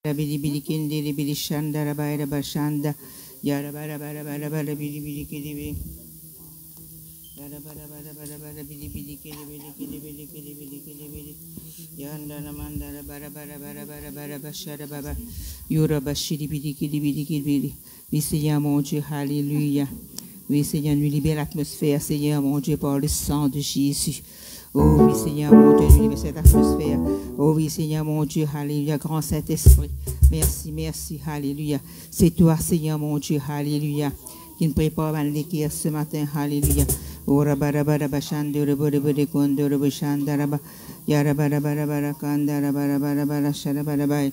Bili bili kindi bili shanda rabaira bashanda yara bara bara bara bara bili bili kindi bili yara bara bara bara bara bili bili kindi bili kindi bili kindi bili kindi bili yanda namanda bara bara bara bara bara bashara baba yura bashiri bili kindi bili kindi bili. Oui Seigneur mon Dieu, alléluia. Oui Seigneur, nous libère l'atmosphère Seigneur mon Dieu par le sang de Jésus. Oh oui Seigneur mon Dieu, nous libère cette atmosphère. Oh oui Seigneur mon Dieu, alléluia, grand Saint-Esprit. Merci, merci, alléluia. C'est toi Seigneur mon Dieu, alléluia, qui nous prépare à l'équerre ce matin, alléluia. Oh rabarabarabasan de rebodebodekon de reboshandaraba yarabarabarabarakandarabarabarabara sharabarabai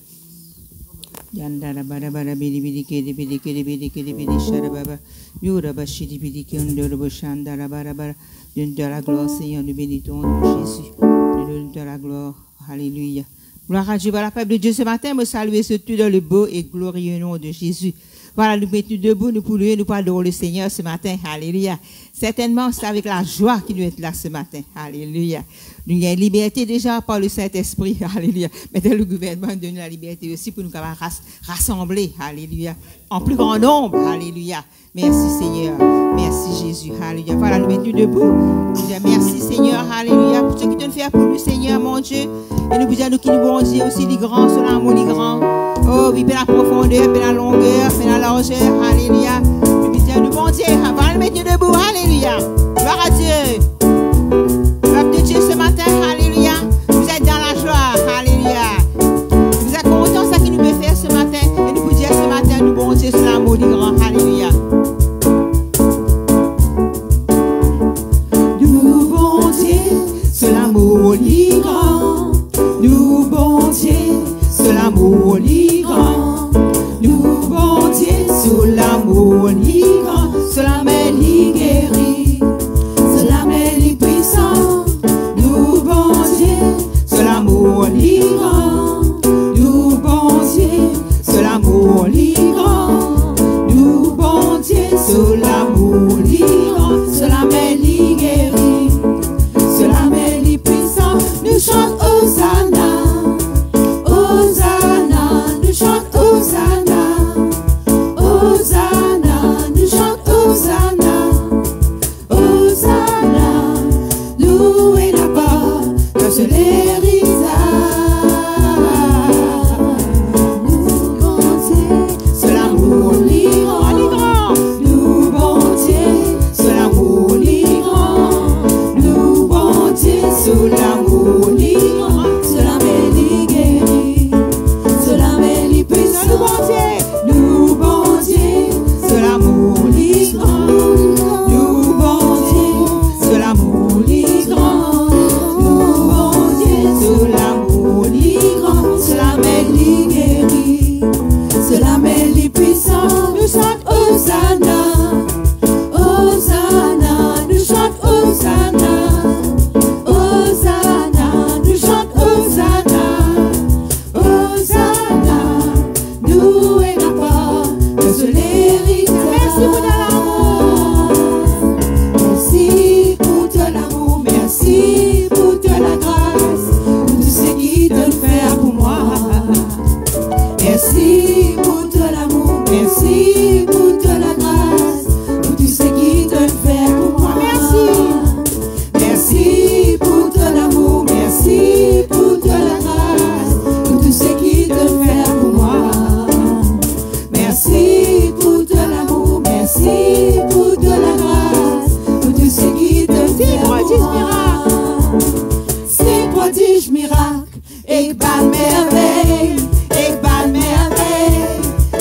yandara barabara bili bili kedi bili kedi bili kedi bili sharababa yura bashidi bili kende reboshandara barabara. Donne de la gloire, Seigneur, nous bénissons Jésus. Nous donne de la gloire. Alléluia. Gloire à Dieu. Voilà, peuple de Dieu, ce matin, me saluer surtout dans le beau et glorieux nom de Jésus. Voilà, nous mettons debout, nous pour louer, nous parlons le Seigneur ce matin. Alléluia. Certainement, c'est avec la joie qu'il nous est là ce matin. Alléluia. Nous avons liberté déjà par le Saint-Esprit. Alléluia. Maintenant, le gouvernement donne la liberté aussi pour nous rassembler. Alléluia. En plus grand nombre. Alléluia. Merci Seigneur. Merci Jésus. Alléluia. Voilà, nous mettons debout. Nous disons merci Seigneur. Alléluia. Pour ce que tu nous fais pour nous, Seigneur, mon Dieu. Et nous disons nous qui nous bon Dieu aussi, les grands, sur l'amour, les grands. Oh oui, la profondeur, la longueur, la largeur. Alléluia. Nous disons nous bon Dieu. Voilà, nous mettons debout. Alléluia. Gloire à Dieu. Peuple de Dieu ce matin. Alléluia. Vous êtes dans la joie. Alléluia. Vous êtes contents, ça qui nous peut faire ce matin. Et nous vous dire ce matin, nous bon Dieu, sur l'amour, les grands. Alléluia. L'amour li grand, nous bon Dieu, c'est l'amour li grand, nous bon Dieu, c'est l'amour li grand, c'est la main li guéri, c'est la main li puissant, nous bon Dieu, c'est l'amour li grand, nous bon Dieu, c'est l'amour li grand, nous bon Dieu, c'est l'amour li grand, c'est la main li guéri, c'est la main nous chante Hosanna, Hosanna, nous chante Hosanna, Hosanna, nous chante Hosanna, Hosanna, louez la part de ce l'héritage. Nous bon Dieu, c'est l'amour li grand, nous bon Dieu, c'est l'amour li grand, nous bon Dieu, c'est l'amour.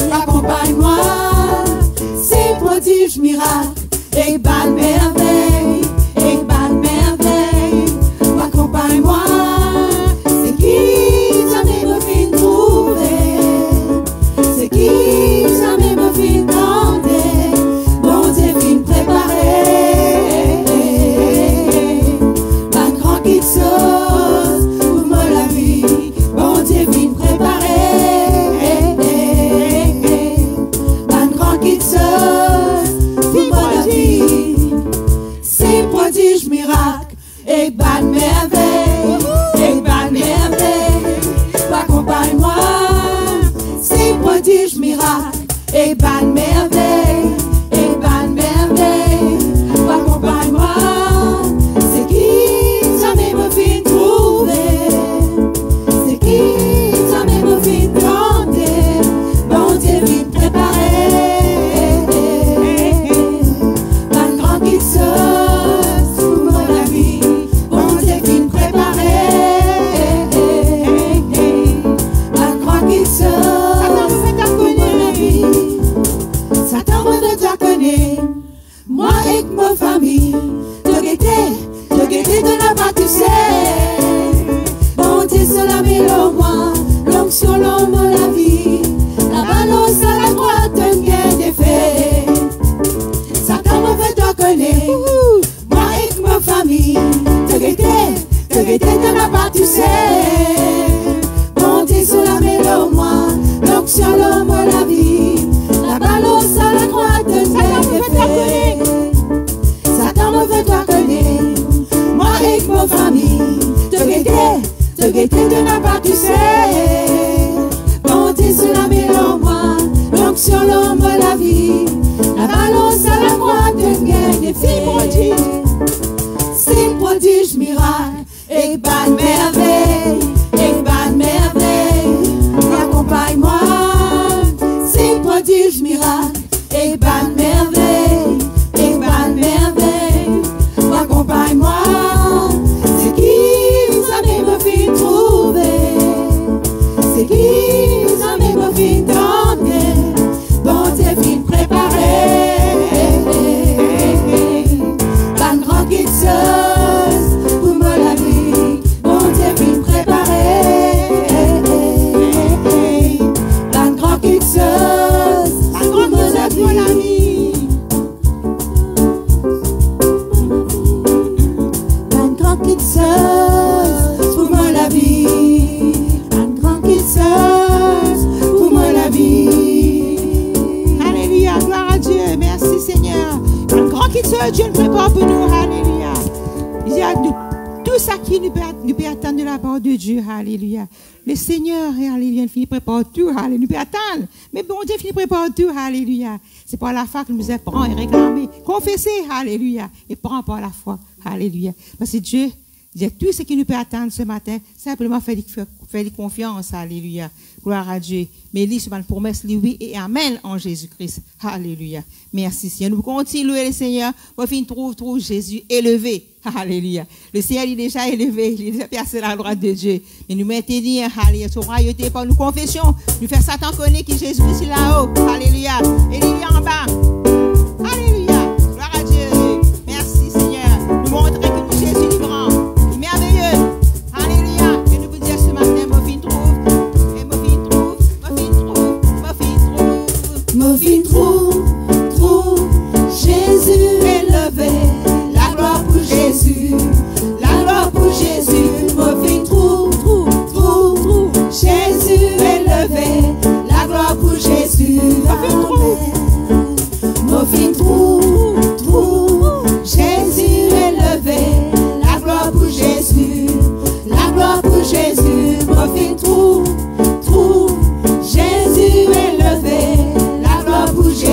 Accompagne-moi. prodige, miracle, et bonne merveille, accompagne-moi, c'est qui ça me fait trouver, c'est qui ça me fait tenter, bon Dieu vite préparé, un grand qui se pour la vie, bon Dieu vite préparé, un grand qui se Satan me fait ta connaître, moi et ma famille, te guetter de la part, tu sais. Bon Dieu, cela met le moi, l'onction, l'homme, la vie, la balance à la droite, un gain d'effet. Satan me fait ta connaître, moi et ma famille, te guetter de la part, tu sais. Bon Dieu, cela met le moi, l'onction, l'homme, la vie, la balance à la droite, un gain d'effet. Satan me fait toi connaître, moi et ma famille, te guetter de la part, tu sais. Bon Dieu, cela met en moi, l'onction, l'homme, la vie, la balance à la droite, un gain d'effet. C'est prodige, miracle, et bonne merveille, accompagne-moi, c'est prodige, miracle, et bonne merveille, accompagne-moi, c'est qui ça me fait trouver, c'est qui ça me fait tenter, bon Dieu vite préparé, la grande guetteuse pour me la vie, bon Dieu vite préparé, la grande guetteuse pour me la vie. Pour moi la vie, un grand qui pour moi la vie. Alléluia, gloire à Dieu, merci Seigneur. Un grand qui Dieu nous prépare pour nous, alléluia. Il y a tout ça qui nous peut attendre de la part de Dieu, alléluia. Le Seigneur, alléluia, finit prépare tout, alléluia, nous peut attendre. Mais bon Dieu finit prépare tout, alléluia. C'est par la foi que nous apprend et réclamer, confesser, alléluia, et prend par la foi, alléluia. Parce que Dieu, tout ce qui nous peut attendre ce matin, simplement faire confiance, alléluia. Gloire à Dieu. Mais lis sur ma promesse, oui et amen en Jésus-Christ. Alléluia. Merci Seigneur. Nous continuons le Seigneur. Pour finir, trouve Jésus élevé. Alléluia. Le Seigneur il est déjà élevé. Il est déjà placé à la droite de Dieu. Mais nous maintenir, alléluia, sur royauté par nous confessions. Nous faire Satan connaître que Jésus est là-haut. Alléluia. Et il est en bas. Alléluia. Gloire à Dieu. Merci Seigneur. Nous montrer que nous Jésus est grand. Merveilleux. Alléluia. Et nous vous dire ce matin, mon fin trouve. Et mon fin trouve. Jésus élevé. La gloire pour Jésus. La gloire pour Jésus. Mon fin trouve. Jésus élevé. La gloire pour Jésus. Mon fin trouve. Jésus élevé. La gloire pour Jésus. La gloire pour Jésus. Mon fin trouve. Jésus élevé. La gloire pour Jésus.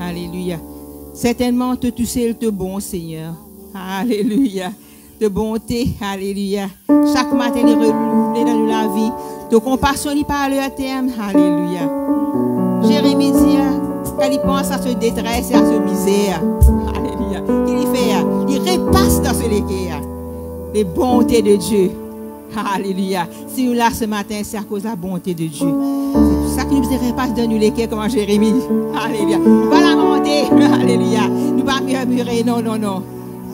Alléluia. Certainement, tout c'est le bon, Seigneur. Alléluia. De bonté, alléluia. Chaque matin, il est renouvelé dans la vie. De compassion, il parle à terme. Alléluia. Jérémie dit, quand il pense à ce détresse et à ce misère, alléluia, qu'il fait, il repasse dans ce légué, les bontés de Dieu. Alléluia. Si nous là ce matin, c'est à cause de la bonté de Dieu. C'est pour ça que nous repasse dans nous légués comme Jérémie. Alléluia. Nous pas lamenter. Alléluia. Nous pas murmurer. Non, non, non.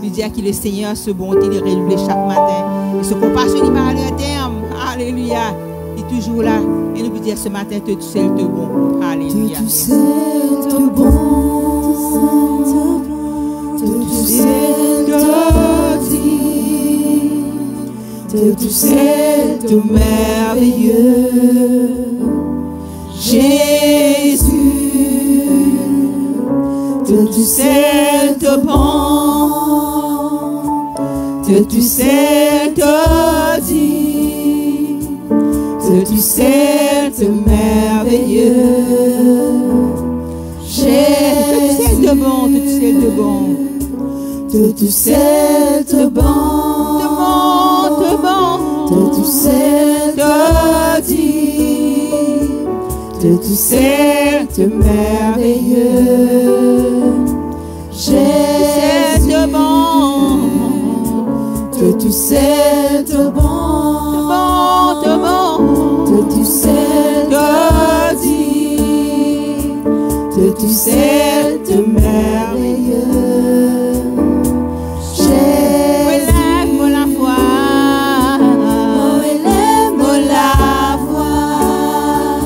Nous dire que le Seigneur, ce bonté, il est renouvelé chaque matin. Et ce compassion, il parle à terme. Alléluia. Il est toujours là. Et nous vous dire ce matin, tout seul te bon. Alléluia. Tout seul te bon. Tout seul te dit. Tout seul te merveilleux. Jésus. Tout seul te bon. Tout seul te dit. Tout seul te merveilleux. Jésus. Tout seul te bon, tout seul te bon. Tout seul te bon. Te bon. Tout seul te dit. Tout seul te merveilleux. Jésus. Te bon. Tout seul te bon. Te bon. Tout seul te dit. Tout seul te merveilleux. Élève-moi la foi. Oh, élève-moi la voix.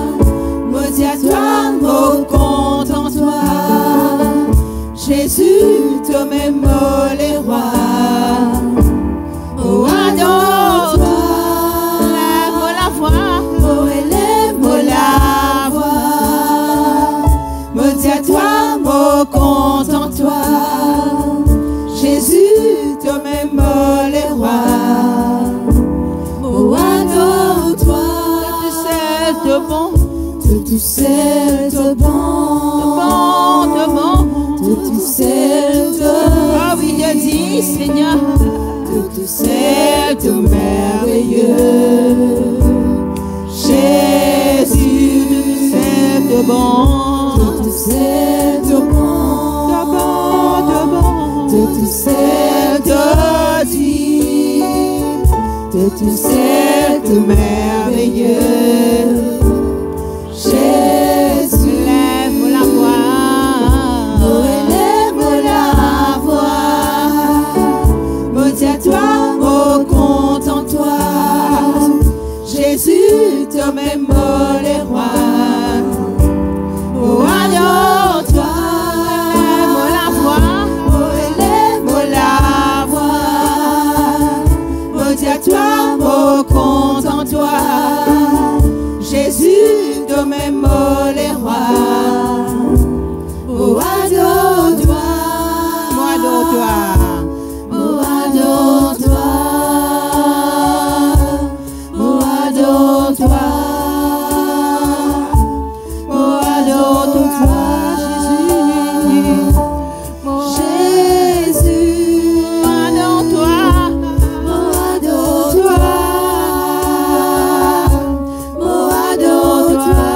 Me dis à toi, me compte en toi. Jésus, toi-même, les rois. Oh, adore-toi. Élève-moi la foi. Oh, élève-moi la voix. Me dis à toi, me compte en toi. Jésus, toi-même, les rois. Oh, adore-toi. Tout seul te bon. Tout seul te bon. Te bon. Tout seul te Ah oui, Dieu dit, Seigneur. Tout seul te merveilleux. Jésus, Tout seul te bon. tout seul te bon. Te bon. Tout seul te dit. Tout seul te merveilleux. Jésus, Élève-moi la foi. oh, élève la voix. Me dis à toi, me compte en toi. Jésus, toi-même, les rois. Oh, adore-toi. Élève-moi la foi. Oh, élève la voix. Me dis à toi, me compte en toi. Jésus, toi-même, les rois. Oh, adore-toi. Moi adore-toi. Oh, adore-toi. Oh, adore-toi. Oh, adore-toi, Jésus. Jésus. Adore-toi. Oh, adore-toi. Oh, adore-toi.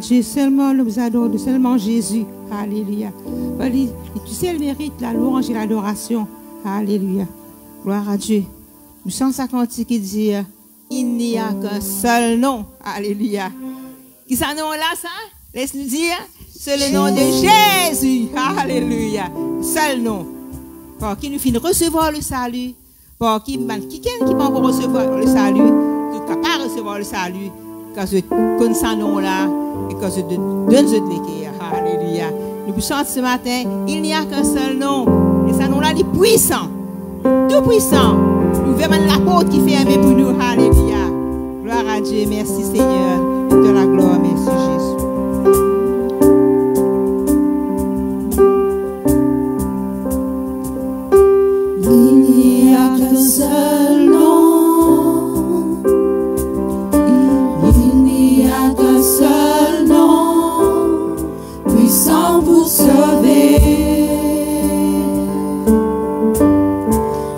Dieu, seulement nous adorons, seulement Jésus. Alléluia. Tu sais, elle mérite la louange et l'adoration. Alléluia. Gloire à Dieu. Nous sommes sa cantique qui dit, il n'y a qu'un seul nom. Alléluia. Qui ça nom là, ça? Laisse-nous dire, c'est le nom de Jésus. Alléluia. Seul nom. Pour qui nous finit recevoir le salut. Pour qui va recevoir le salut. Tout cas, pas recevoir le salut. Quand je connais ce nom-là, et quand je donne de l'équerre. Alléluia. Nous chantons ce matin, il n'y a qu'un seul nom. Et ce nom-là, il est puissant. Tout puissant. Nous verrons l'apôtre qui fait aimer pour nous. Alléluia. Gloire à Dieu. Merci Seigneur. De la gloire. Merci Jésus. Il n'y a qu'un seul nom. Il n'y a qu'un seul nom. Puissant pour sauver.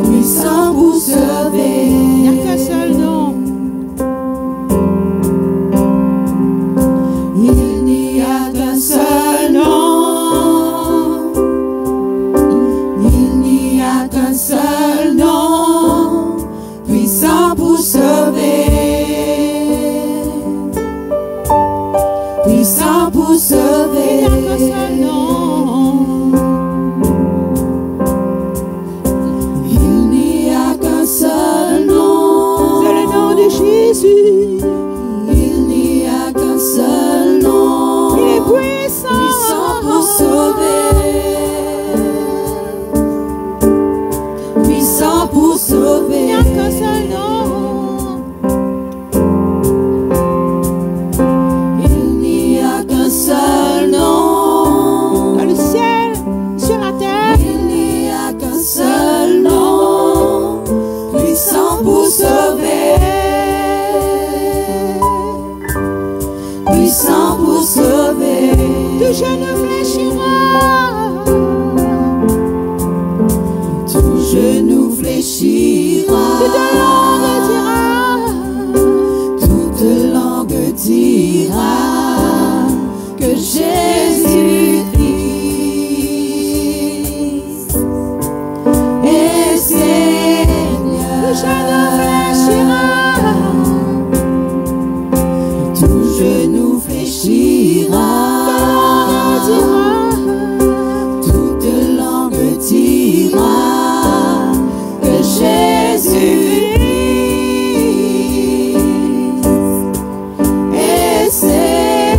Puissant pour sauver. Il n'y a qu'un seul nom. Il n'y a qu'un seul nom. Il n'y a qu'un seul nom. Puissant pour sauver. Puissant pour sauver. Il n'y a qu'un seul nom. Il n'y a qu'un seul nom. C'est le nom de Jésus. Il n'y a qu'un seul nom. Il est puissant. Puissant pour sauver. Puissant pour sauver. Il n'y a qu'un seul nom. Il n'y a qu'un seul nom. Dans le ciel, sur la terre. Il n'y a qu'un seul nom. Puissant pour sauver. Puissant pour sauver. Tout genou fléchira. Tout genou fléchira. Toute langue dira. Toute langue dira que Jésus-Christ est Seigneur. Tout genou fléchira. Tout genou fléchira. Toute langue dira que Jésus-Christ est Seigneur.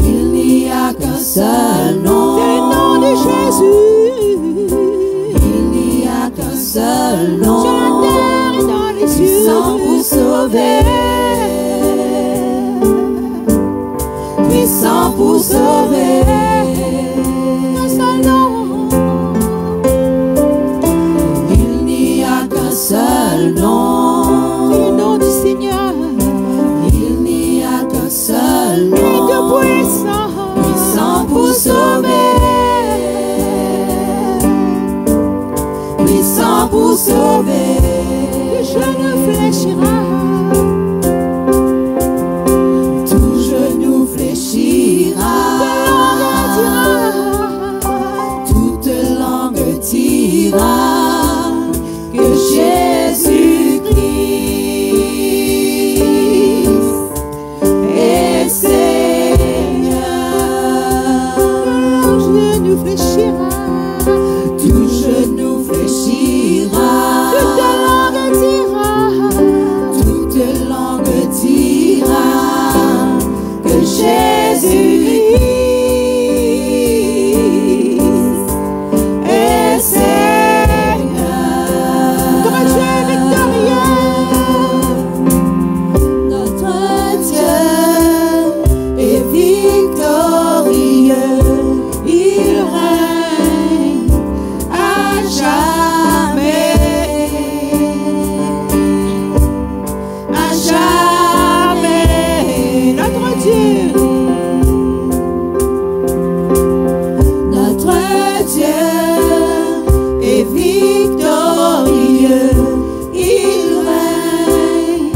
Il n'y a qu'un seul nom. C'est le nom de Jésus. Il n'y a qu'un seul nom. Sur la terre et dans les cieux. Puissant pour sauver. Puissant pour sauver. Un seul nom. Il n'y a qu'un seul nom. C'est le nom du Seigneur. Il n'y a qu'un seul Il est nom. tout puissant. Puissant pour sauver. Puissant pour sauver. Le genou fléchira. Tout genou fléchira. Toute langue dira que Jésus-Christ est Seigneur. Le genou fléchira. Tout genou fléchira. Toute langue dira. Toute langue dira que Jésus-Christ est Seigneur. Notre Dieu victorieux. Notre Dieu est victorieux. Il règne à jamais. À jamais. Notre Dieu. Notre Dieu est victorieux. Il règne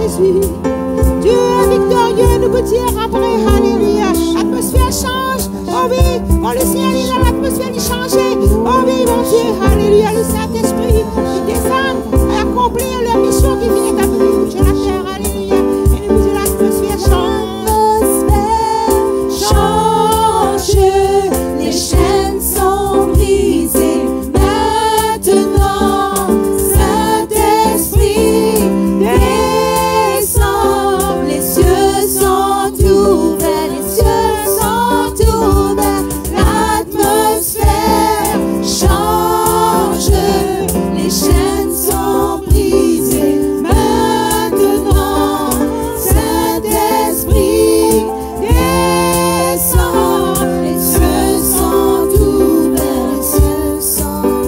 Jésus. Dieu est victorieux, nous vous dire après, alléluia. L'atmosphère change, oh oui, oh le ciel est là, l'atmosphère est changée. Oh oui, mon Dieu, alléluia, le Saint-Esprit qui descend et accomplir leur mission qui vient d'accomplir sur la terre, alléluia. Et nous vous dire l'atmosphère change, les chaînes sont brisées maintenant. Saint-Esprit descend, les cieux sont ouverts, les cieux sont ouverts. L'atmosphère change, les chaînes sont brisées maintenant. Saint-Esprit descend, les cieux sont ouverts, les cieux sont ouverts.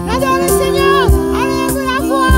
Adore le Seigneur, allez-vous la voir.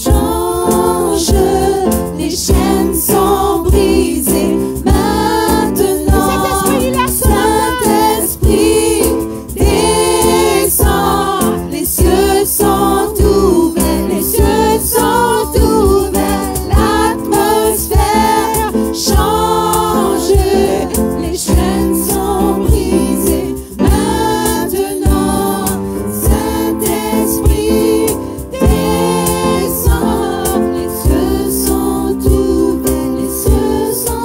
Change, les chaînes sont brisées maintenant. Saint-Esprit descend, les cieux sont ouverts, les cieux sont ouverts. L'atmosphère change, les chaînes sont brisées maintenant. Saint-Esprit descend, les cieux sont ouverts, les cieux sont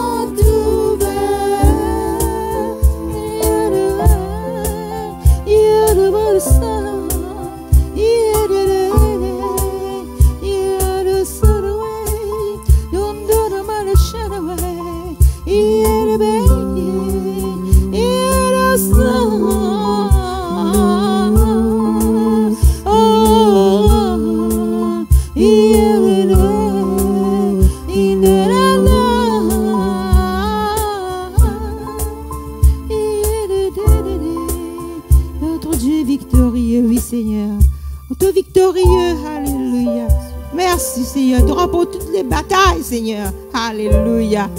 Notre Dieu est victorieux, oui Seigneur. Notre victorieux, alléluia. Merci Seigneur, tu remportes toutes les batailles Seigneur, alléluia.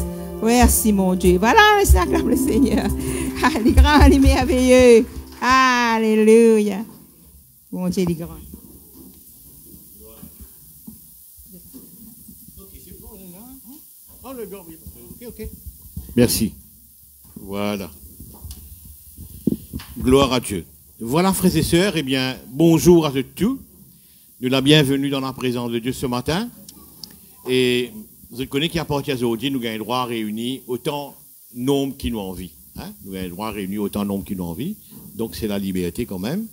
Merci mon Dieu. Voilà, c'est acclame le Seigneur. Il est grand, il est merveilleux. Alléluia. Mon Dieu, il est grand. Merci. Voilà. Gloire à Dieu. Voilà, frères et sœurs, eh bien, bonjour à tous. Nous la bienvenue dans la présence de Dieu ce matin. Et vous connaissez qu'à partir d'aujourd'hui, nous avons le droit à réunir autant de nombre qui nous envie. Hein? Nous avons le droit à réunir autant de nombre qui nous envie. Donc, c'est la liberté quand même.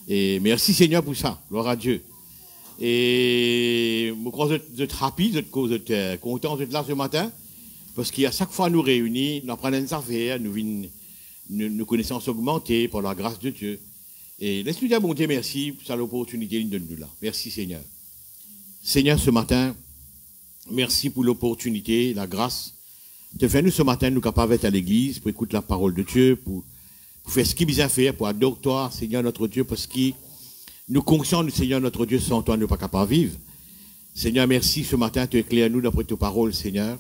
Et merci Seigneur pour ça. Gloire à Dieu. Et je crois que vous êtes rapide, vous êtes content d'être là ce matin. Parce qu'à chaque fois nous réunissons, nous apprenons des affaires, nos connaissances augmentées par la grâce de Dieu. Et laisse-nous dire, bon Dieu, merci pour l'opportunité de nous là. Merci Seigneur. Seigneur, ce matin, merci pour l'opportunité, la grâce. De faire nous ce matin, nous capables d'être à l'église, pour écouter la parole de Dieu, pour faire ce qu'il vient faire, pour adorer toi, Seigneur notre Dieu, parce que nous conscients du Seigneur notre Dieu, sans toi, nous ne sommes pas capables de vivre. Seigneur, merci ce matin, tu éclaires nous d'après tes paroles, Seigneur.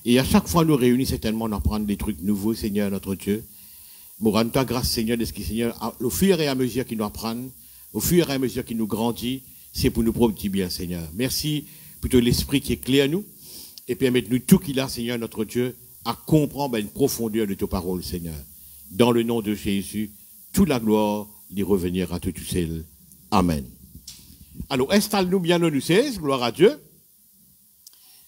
Et à chaque fois, nous réunis certainement, on apprend des trucs nouveaux, Seigneur notre Dieu. Nous rendons ta grâce, Seigneur, de ce que, Seigneur, au fur et à mesure qu'il nous apprend, au fur et à mesure qu'il nous grandit, c'est pour nous propres petits biens, Seigneur. Merci pour tout l'esprit qui éclaire nous, et permette-nous tout qu'il a, Seigneur notre Dieu, à comprendre une profondeur de tes paroles, Seigneur. Dans le nom de Jésus, toute la gloire d'y revenir à tout seul. Amen. Alors, installe-nous bien nous 16, gloire à Dieu.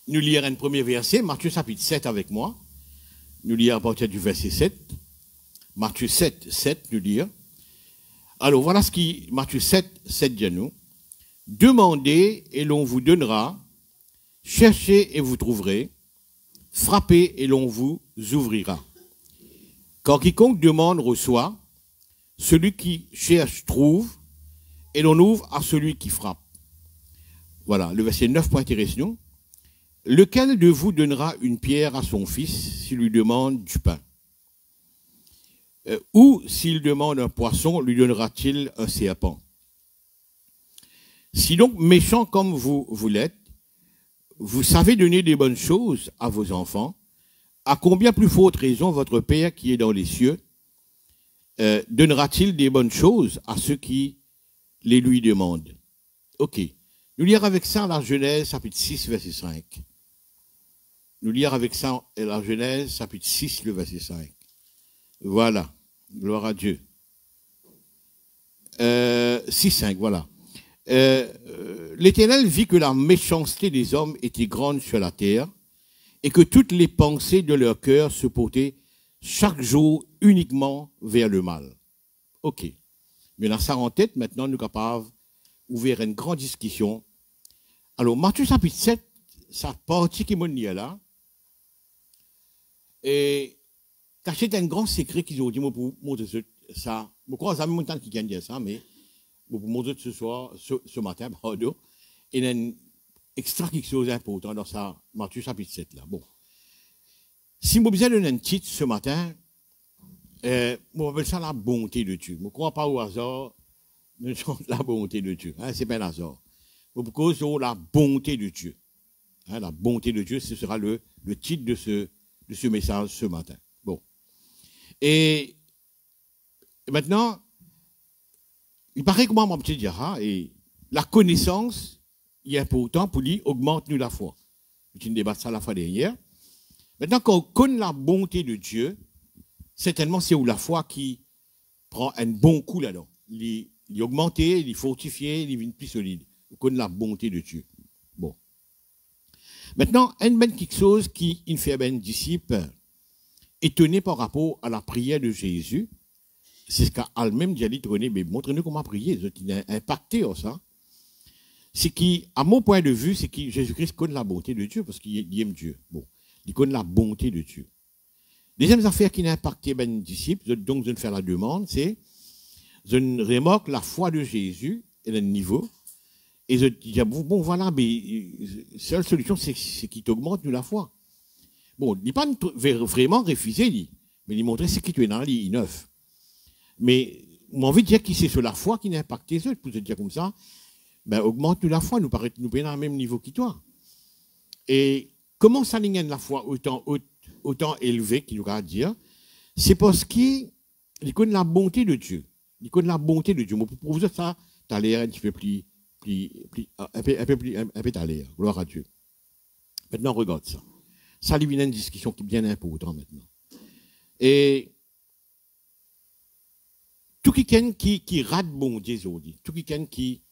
nous lire un premier verset, Matthieu chapitre 7 avec moi. Nous lire à partir du verset 7. Matthieu 7, 7, nous lire. Alors voilà ce qui, Matthieu 7, 7 dit à nous. Demandez et l'on vous donnera. Cherchez et vous trouverez. Frappez et l'on vous ouvrira. Car quiconque demande reçoit. Celui qui cherche trouve. Et l'on ouvre à celui qui frappe. Voilà, le verset 9 pour intéresser nous. Lequel de vous donnera une pierre à son fils s'il lui demande du pain? Ou s'il demande un poisson, lui donnera-t-il un serpent? Si donc méchant comme vous l'êtes, vous savez donner des bonnes choses à vos enfants, à combien plus forte raison votre Père qui est dans les cieux donnera-t-il des bonnes choses à ceux qui les lui demandent? Ok. Nous lire avec ça la Genèse, chapitre 6, verset 5. Nous lire avec ça la Genèse, chapitre 6, le verset 5. Voilà. Gloire à Dieu. 6, 5, voilà. L'Éternel vit que la méchanceté des hommes était grande sur la terre et que toutes les pensées de leur cœur se portaient chaque jour uniquement vers le mal. Ok. Mais dans ça en tête, maintenant, nous sommes capables d'ouvrir une grande discussion. Alors, Matthieu chapitre 7, sa partie qui est là, et caché un grand secret qu'ils ont dit pour montrer ça. Je crois que c'est mon temps qui vient de dire ça, mais pour montrer ce soir, ce matin, pardon, il y a un extra quelque chose d'important dans ça, Matthieu chapitre 7 là. Bon. Si je besoin donner un titre ce matin, je m'appelle ça la bonté de Dieu. Je ne crois pas au hasard, nous sommes la bonté de Dieu. Hein, c'est pas un hasard. Pour cause de la bonté de Dieu. Hein, la bonté de Dieu, ce sera le titre de ce message ce matin. Bon. Et maintenant, il paraît que moi, mon petit Diara, et la connaissance est important pour lui augmente nous la foi. C'est une débat ça la fois dernière. Maintenant, quand on connaît la bonté de Dieu, certainement c'est où la foi qui prend un bon coup là-dedans. Il augmente, il fortifie, il devient plus solide. On connaît la bonté de Dieu. Bon. Maintenant, quelque chose qui fait un disciple étonné par rapport à la prière de Jésus, c'est ce qu'a même dit René, mais montrez-nous comment prier, il a impacté ça. C'est qui, à mon point de vue, c'est que Jésus-Christ connaît la bonté de Dieu parce qu'il aime Dieu. Bon, il connaît la bonté de Dieu. Deuxième affaire qui a impacté ben disciple, donc je vais faire la demande, c'est je remarque la foi de Jésus et le niveau. Et je dis, bon, voilà, mais la seule solution, c'est qu'il t'augmente nous la foi. Bon, il n'est pas vraiment refusé, mais il montrait ce qui tu es dans l'île 9. Mais, j'ai envie de dire que c'est sur la foi qui n'a impacté ça, pour te dire comme ça, ben, augmente nous la foi, nous paraît nous dans le même niveau que toi. Et comment ça ligne la foi autant élevé qu'il nous a dire, c'est parce qu'il connaît la bonté de Dieu. Il connaît la bonté de Dieu. Pour vous ça, tu as l'air un petit peu plus un peu à l'air. Gloire à Dieu. Maintenant, regarde ça. Ça, il y a une discussion qui est bien importante maintenant. Et tout quelqu'un qui rate bon Dieu, tout quelqu'un qui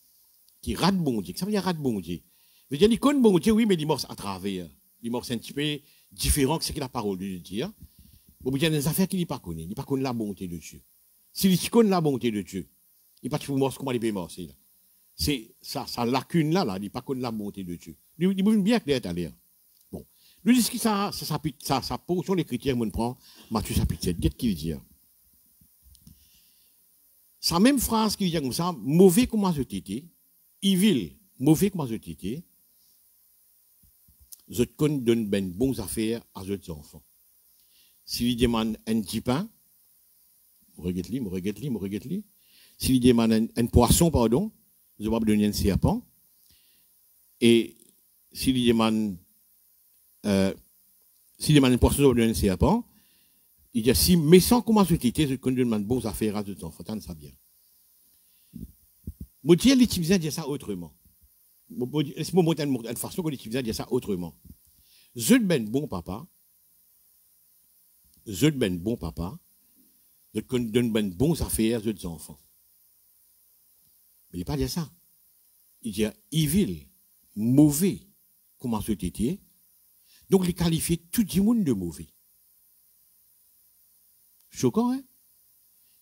rate bon Dieu, ça veut dire rate bon Dieu. Je veux dire, il connaît bon Dieu, oui, mais il morce à travers. Il morce un petit peu différent que ce que la parole de Dieu dit. Bon, il y a des affaires qu'il ne connaît pas. Il ne connaît pas la bonté de Dieu. S'il connaît la bonté de Dieu, il ne peut pas morcer comment il peut morcer. C'est sa lacune là, il ne pas connaît la bonté de Dieu. Il bouge bien clair à l'air. Bon. Nous disons que ça pose sur les critères qu'on prend, Matthieu chapitre 7. Qu'est-ce qu'il dit? Sa même phrase qui dit comme ça, mauvais comment je t'étais, evil, mauvais comment je t'étais, je te donne ben bonnes affaires à vos enfants. S'il demande un petit pain, regarde-lui. S'il demande un poisson, pardon, je vais donner un serpent. Et s'il demande un poisson, je vais donner un serpent. Il dit, si méchant comment je t'étais, je te donne bonnes affaires à vos enfants. T'en sais bien. Je dis, l'utiliser dire ça autrement. Laisse-moi montrer une façon qu'on utilise dire ça autrement. Je ben bon papa, je te donne ben bons affaires aux enfants. Mais il ne pas dire ça. Il dit evil, mauvais, comment ce t'étais, Donc, il qualifie tout le monde de mauvais. Choquant, hein?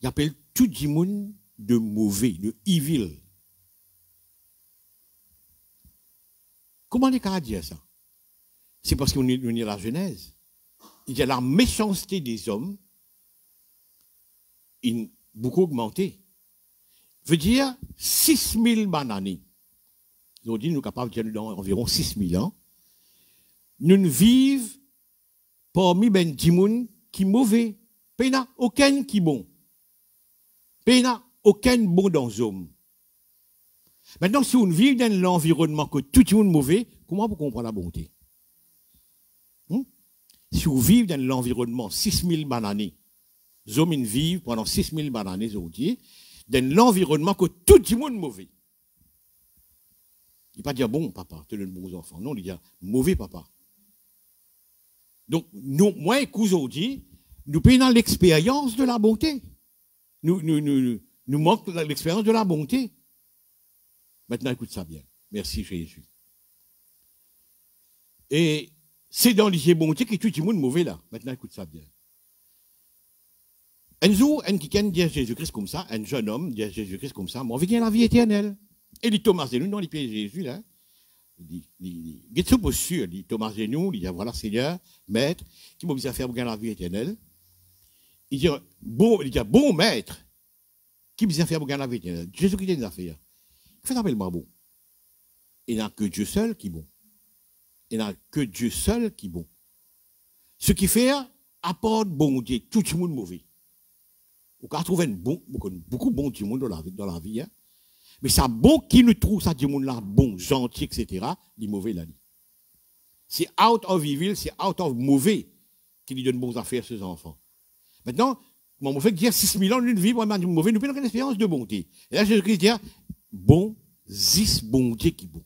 Il appelle tout le monde de mauvais, de evil. Comment les cas dire ça? C'est parce qu'on est la Genèse. Il y a la méchanceté des hommes, beaucoup augmenté. Veut dire 6000 bananes. Ils ont dit, nous sommes capables de dans environ 6000 ans. Nous ne vivons parmi ben dimoun qui mauvais. Il n'y a aucun qui bon. Il n'y a aucun bon dans les hommes. Maintenant, si on vit dans l'environnement que tout le monde est mauvais, comment vous comprenez la bonté? Si vous vivez dans l'environnement 6000 bananes, les hommes vivent pendant 6000 bananes aujourd'hui, dans l'environnement que tout le monde est mauvais. Il ne pas dire bon papa, tu es un bon enfant. Non, il dit mauvais papa. Donc, nous, moi et aujourd'hui, nous payons l'expérience de la bonté. Nous manquons l'expérience de la bonté. Maintenant, écoute ça bien. Merci Jésus. Et c'est dans les bonté que tout le monde est mauvais là. Maintenant, écoute ça bien. Un jour, un qui dit à Jésus-Christ comme ça, un jeune homme dit à Jésus-Christ comme ça, moi, je viens la vie éternelle. Et il Thomas de nous dans les pieds de Jésus là. Il dit, Thomas de nous, il dit, voilà Seigneur, Maître, qui m'a besoin de faire pour gagner la vie éternelle. Il dit, bon Maître, qui m'a besoin de faire pour gagner la vie éternelle. Jésus qui dit des affaires. Il fait appel moi bon. Il n'y a que Dieu seul qui est bon. Il n'y a que Dieu seul qui est bon. Ce qui fait apporte bon Dieu, tout le monde mauvais. On peut trouver beaucoup bon du monde dans la vie. Hein? Mais ça bon qui nous trouve ça du monde là bon, gentil, etc. Les mauvais là. C'est out of evil, c'est out of mauvais qui lui donne bonnes affaires à ses enfants. Maintenant, mon fait dire 6000 ans, nous vivons vraiment du mauvais, nous prenons une expérience de bonté. Et là, Jésus-Christ dit, bon, zis bon Dieu qui bon.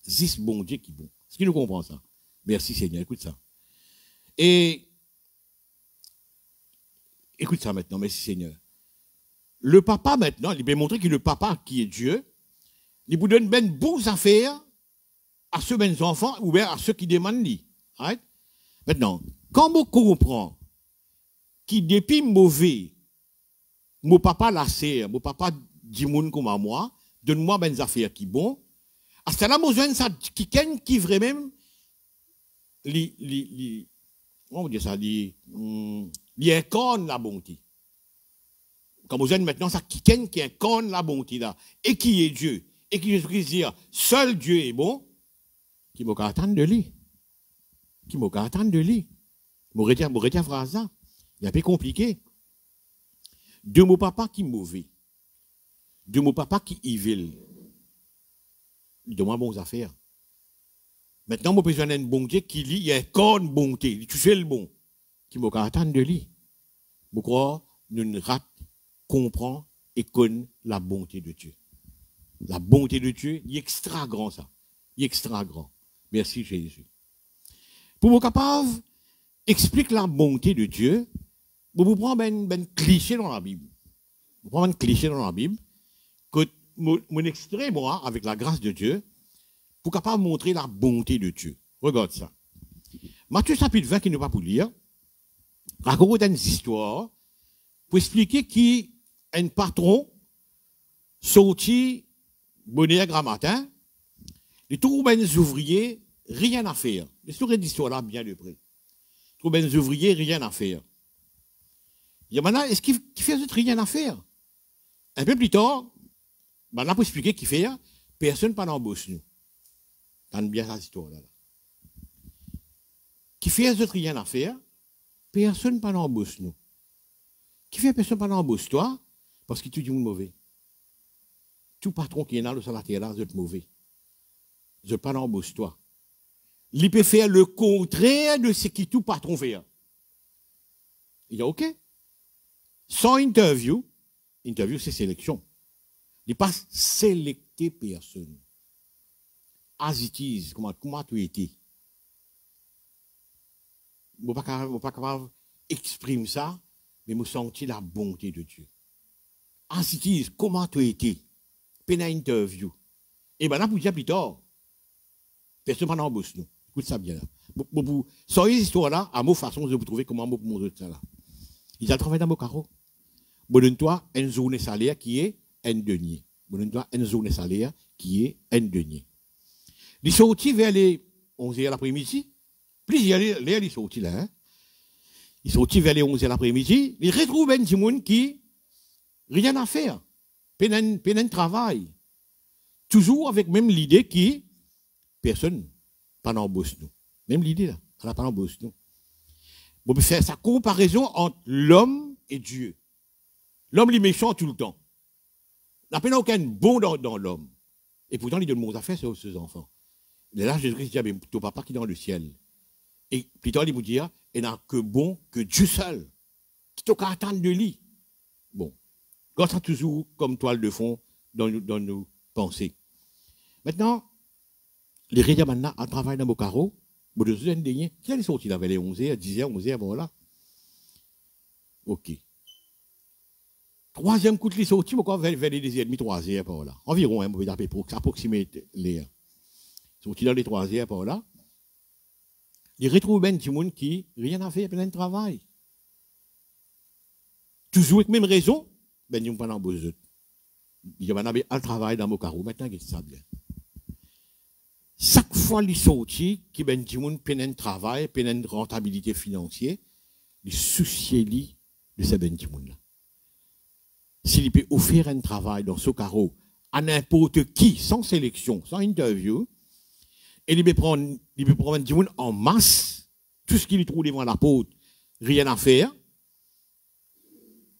Zis bon Dieu qui bon. Est-ce qu'il nous comprend ça? Merci Seigneur, écoute ça. Et écoute ça maintenant, merci Seigneur. Le papa maintenant, il va montrer que le papa qui est Dieu, il vous donne ben bonnes affaires à ceux ben enfants ou bien à ceux qui demandent lui. Right? Maintenant, quand on comprend qui depuis mauvais, mon papa la sert, mon papa dit moun comme à moi, donne-moi ben affaires qui bon. À ce là, mon jeune ça qui vraiment on dit ça, il incarne la bonté. Comme vous êtes maintenant, ça qui incarne la bonté là, et qui est Dieu, et qui Jésus-Christ dit, seul Dieu est bon, qui m'a attendre de lui. Qui m'a attendre de lui. Vous retenez la phrase là. Il est un peu compliqué. De mon papa qui est mauvais. De mon papa qui est evil. Il demande bonnes affaires. Maintenant, mon besoin d'un bon Dieu qui lit, il y a une bonté. Tu fais le bon. Qui m'a attendre de lui. Vous croyez, nous ne rate, comprend et connaît la bonté de Dieu. La bonté de Dieu, il est extra grand ça. Il est extra grand. Merci Jésus. Pour vous capable, explique la bonté de Dieu. Vous prenez un cliché dans la Bible. Vous prenez un cliché dans la Bible que mon extrait, moi, avec la grâce de Dieu, pour capable montrer la bonté de Dieu. Regarde ça. Matthieu chapitre 20, qui n'est pas pour lire, raconte une histoire pour expliquer qui un patron sorti bonheur grand matin, il trouve des ouvriers, rien à faire. L'histoire de l'histoire là, bien de près. Il trouve des ouvriers, rien à faire. Il y a maintenant, est-ce qu'il fait rien à faire? Un peu plus tard, maintenant pour expliquer qu'il fait, personne pas d'embauche nous. T'as bien cette histoire là. Qui fait rien à faire, personne pas d'embauche nous. Qui fait personne pas d'embauche toi, parce que tu dis mauvais. Tout patron qui est là, le salarié là, c'est mauvais. Je pas d'embauche toi. Il peut faire le contraire de ce que tout patron fait. Il dit OK. Sans interview c'est sélection. Il pas sélecter personne. As it is, comment tu étais. Je ne suis pas capable d'exprimer ça, mais je sens la bonté de Dieu. As it is, comment tu étais. Pena interview. Et maintenant, pour dire plus tard, personne n'a embauché nous. Écoute ça bien là. Vous sortez cette histoire-là, à mon façon de vous trouver comment vous montrer ça là. Ils ont travaillé dans mon carreau. Vous donne-toi une journée salaire qui est un denier. Vous donne-toi une journée salaire qui est un denier. Ils sont sortis vers les 11h l'après-midi. Plusieurs les sont sortis là. Hein? Ils sont sortis vers les 11h l'après-midi. Ils retrouvent un petit monde qui rien à faire. Peine travail. Toujours avec même l'idée qui personne pas d'embauche nous. Même l'idée là, elle n'a pas d'embauche nous. On peut faire sa comparaison entre l'homme et Dieu. L'homme il est méchant tout le temps. Il n'a pas aucun bon dans l'homme. Et pourtant il donne mon affaire sur ses enfants. Et là Jésus-Christ dit, mais ton papa qui est dans le ciel. Et plus tard il vous dit, il n'a que bon que Dieu seul. Qui t'a qu'à attendre de lui. Bon. Quand ça toujours comme toile de fond dans nos pensées. Maintenant, les régions maintenant, en travail dans mon carreau, bon, de ce dernier, qui est sorti là vers les 11h, 10h, 11h, voilà. Ok. Troisième coup de sorti, vers les 10h30, 3h, par là. Environ, on peut dire, pour approximer les. Sorti dans les 3h, par là. Il retrouve un petit monde qui, rien à faire, plein de travail. Toujours avec même raison, ben, ils n'ont pas d'embauche. Il y a un travail dans mon carreau, maintenant, qu'est-ce que ça bien? Chaque fois qu'il sortit, qui ben du monde peine un travail, peine une rentabilité financière, il soucie de ce ben du monde là. S'il peut offrir un travail dans ce carreau à n'importe qui, sans sélection, sans interview, et il peut prendre du monde en masse, tout ce qu'il trouve devant la porte, rien à faire.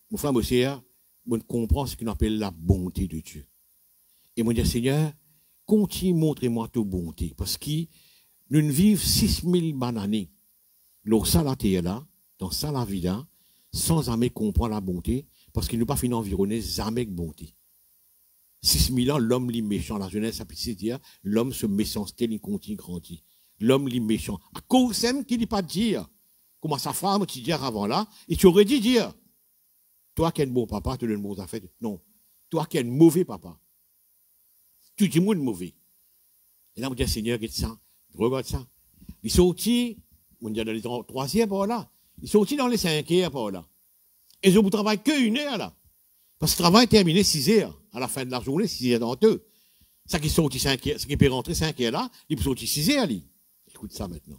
Mon frère, mon sœur, on comprend ce qu'on appelle la bonté de Dieu. Et mon Dieu Seigneur, continue, montrez-moi ta bonté. Parce que nous vivons 6000 années. Dans ça, la terre là, dans ça, la vie là, sans jamais comprendre la bonté, parce qu'il nous pas fini environner jamais de bonté. 6000 ans, l'homme est méchant. La jeunesse, ça peut se dire, l'homme se méchanceté, il continue grandir. L'homme est méchant. À cause même qu'il ne dit pas dire, comment sa femme, tu dis avant là, et tu aurais dit dire, toi qui es un bon papa, tu es un bon affaire. Non. Toi qui es un mauvais papa. Tu dis moi mauvais. Et là, on dit, Seigneur, regarde ça. Regarde ça. Il sortit, on dit dans les 3e par là. Il sortit dans les 5e par là. Et je ne travaille que 1 heure là. Parce que le travail est terminé 6 heures. À la fin de la journée, 6 heures dans deux. Ça qui sortit 5 heures, ce qui peut rentrer 5 heures là, il peut sortir 6 heures. Écoute ça maintenant.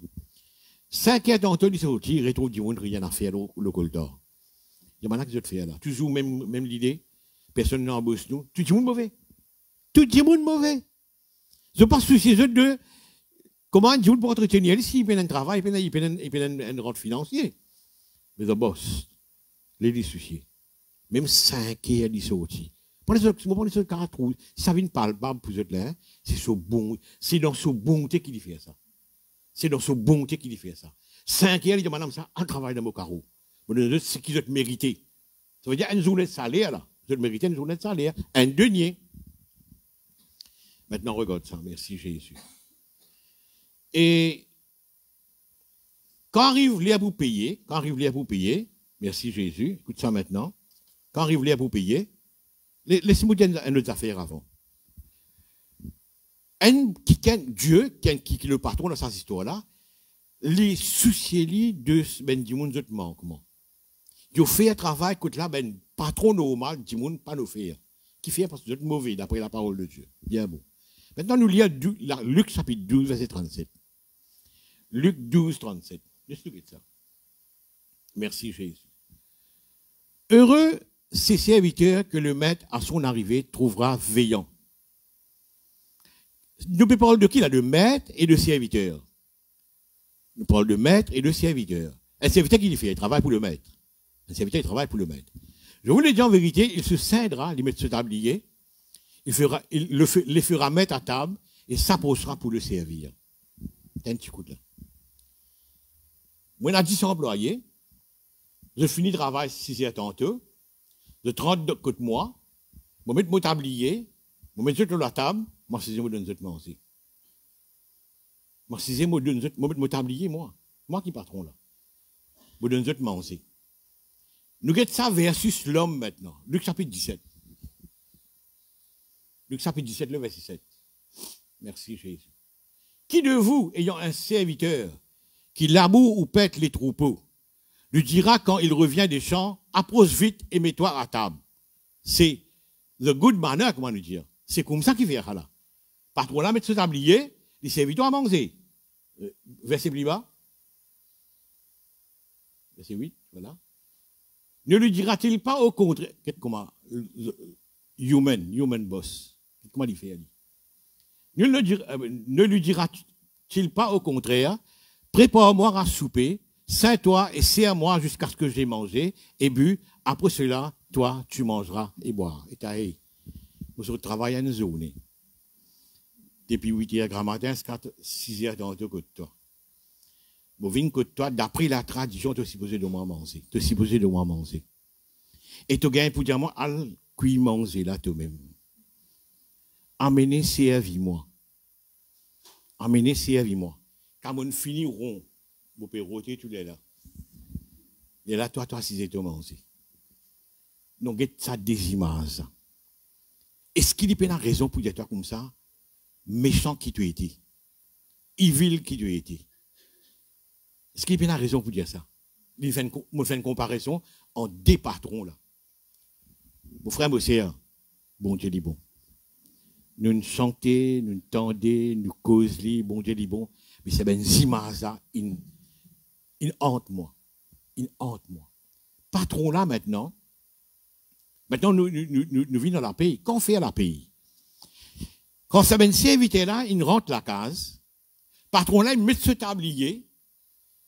5 heures dans deux, il sortit, il retrouve du monde, rien à faire le coltor. Il y a maintenant que je te fais là. Toujours même l'idée. Personne n'embauche nous. Tu dis monde mauvais. Tu dis monde mauvais. Je passe soucier de comment Dieu pour entretenir ici, il peut un travail, il peut un rente financier. Mais le boss, les soucier. Même 5 heures il sorti. Pour les autres caractères, ça vient palpable pour eux là, c'est dans sa bonté qu'il fait ça. C'est dans sa bonté qu'il fait ça. 5 heures, il dit madame ça, un travail dans mon carreau. C'est qu'ils ont mérité. Ça veut dire une journée de salaire là. Vous avez mérité une journée de salaire, un denier. Maintenant, regarde ça. Merci Jésus. Et quand arrive les à vous payer, merci Jésus, écoute ça maintenant. Quand arrive les à vous payer, laissez-moi dire une autre affaire avant. Dieu, qui est le patron dans cette histoire-là, les soucier de ben du monde de manquement. Il fait un travail que là, ben patron normal, du monde pas nous faire. Qui fait parce que vous êtes mauvais d'après la parole de Dieu. Bien bon. Maintenant, nous lisons Luc chapitre 12, verset 37. Luc 12, 37. Laissez-nous ça. Merci Jésus. Heureux ces serviteurs que le maître, à son arrivée, trouvera veillant. Nous parlons de qui là? De maître et de serviteur. Nous parlons de maître et de serviteur. Un serviteur qui fait, il travaille pour le maître. Un serviteur, il travaille pour le maître. Je vous le dis en vérité, il se scindra, il met ce tablier, les fera mettre à table et s'approchera pour le servir. C'est un petit coup de là. Moi, on a 10 employés. Je finis le travail 6 heures tantôt. Je 30 de côté moi. Je mets mon tablier. Je mets sur la table. Moi, je donne ce manger. Moi, je donne mon tablier, moi. Moi qui patron là. Je donne ce manger. Nous regardons ça versus l'homme maintenant. Luc chapitre 17. Luc chapitre 17, le verset 7. Merci Jésus. Qui de vous, ayant un serviteur, qui laboure ou pète les troupeaux, lui dira quand il revient des champs, approche vite et mets-toi à table. C'est le good manner, comment nous dire. C'est comme ça qu'il fait là. Patron là, mettre ce tablier, les serviteurs à manger. Verset plus bas. Verset 8, voilà. Ne lui dira-t-il pas au contraire, comment, human boss. Comment il fait, ne lui dira-t-il pas au contraire, prépare-moi à souper, ceins-toi et sers-moi jusqu'à ce que j'ai mangé et bu. Après cela, toi, tu mangeras et boiras. Et t'as, vous travaillez une journée. Depuis 8 heures grand matin, 6 heures dans le côté de toi. Vous venez de toi, d'après la tradition, tu es supposé de moi manger. Tu es supposé de moi manger. Et tu gagnes pour dire moi, al cuit manger là toi-même. Amenez, servis-moi. Amenez, servis-moi. Quand on finit rond, vous pouvez roter tous les là. Et là, toi, si tu manger. Donc, ça des images. Est-ce qu'il y a une raison pour dire toi comme ça? Méchant qui tu étais. Evil qui tu étais. Est-ce qu'il y a une raison pour dire ça? Je fais une comparaison en deux patrons là. Mon frère Mossé, bon Dieu dit bon. Nous nous chantons, nous tendons, nous causons, bon Dieu dit bon. Mais c'est bien images là, il hante moi. Il hante moi. Patron là maintenant nous vivons dans la pays. Qu'en fait la pays? Quand ça vient serviteur là, il rentre la case. Patron là, il met ce tablier,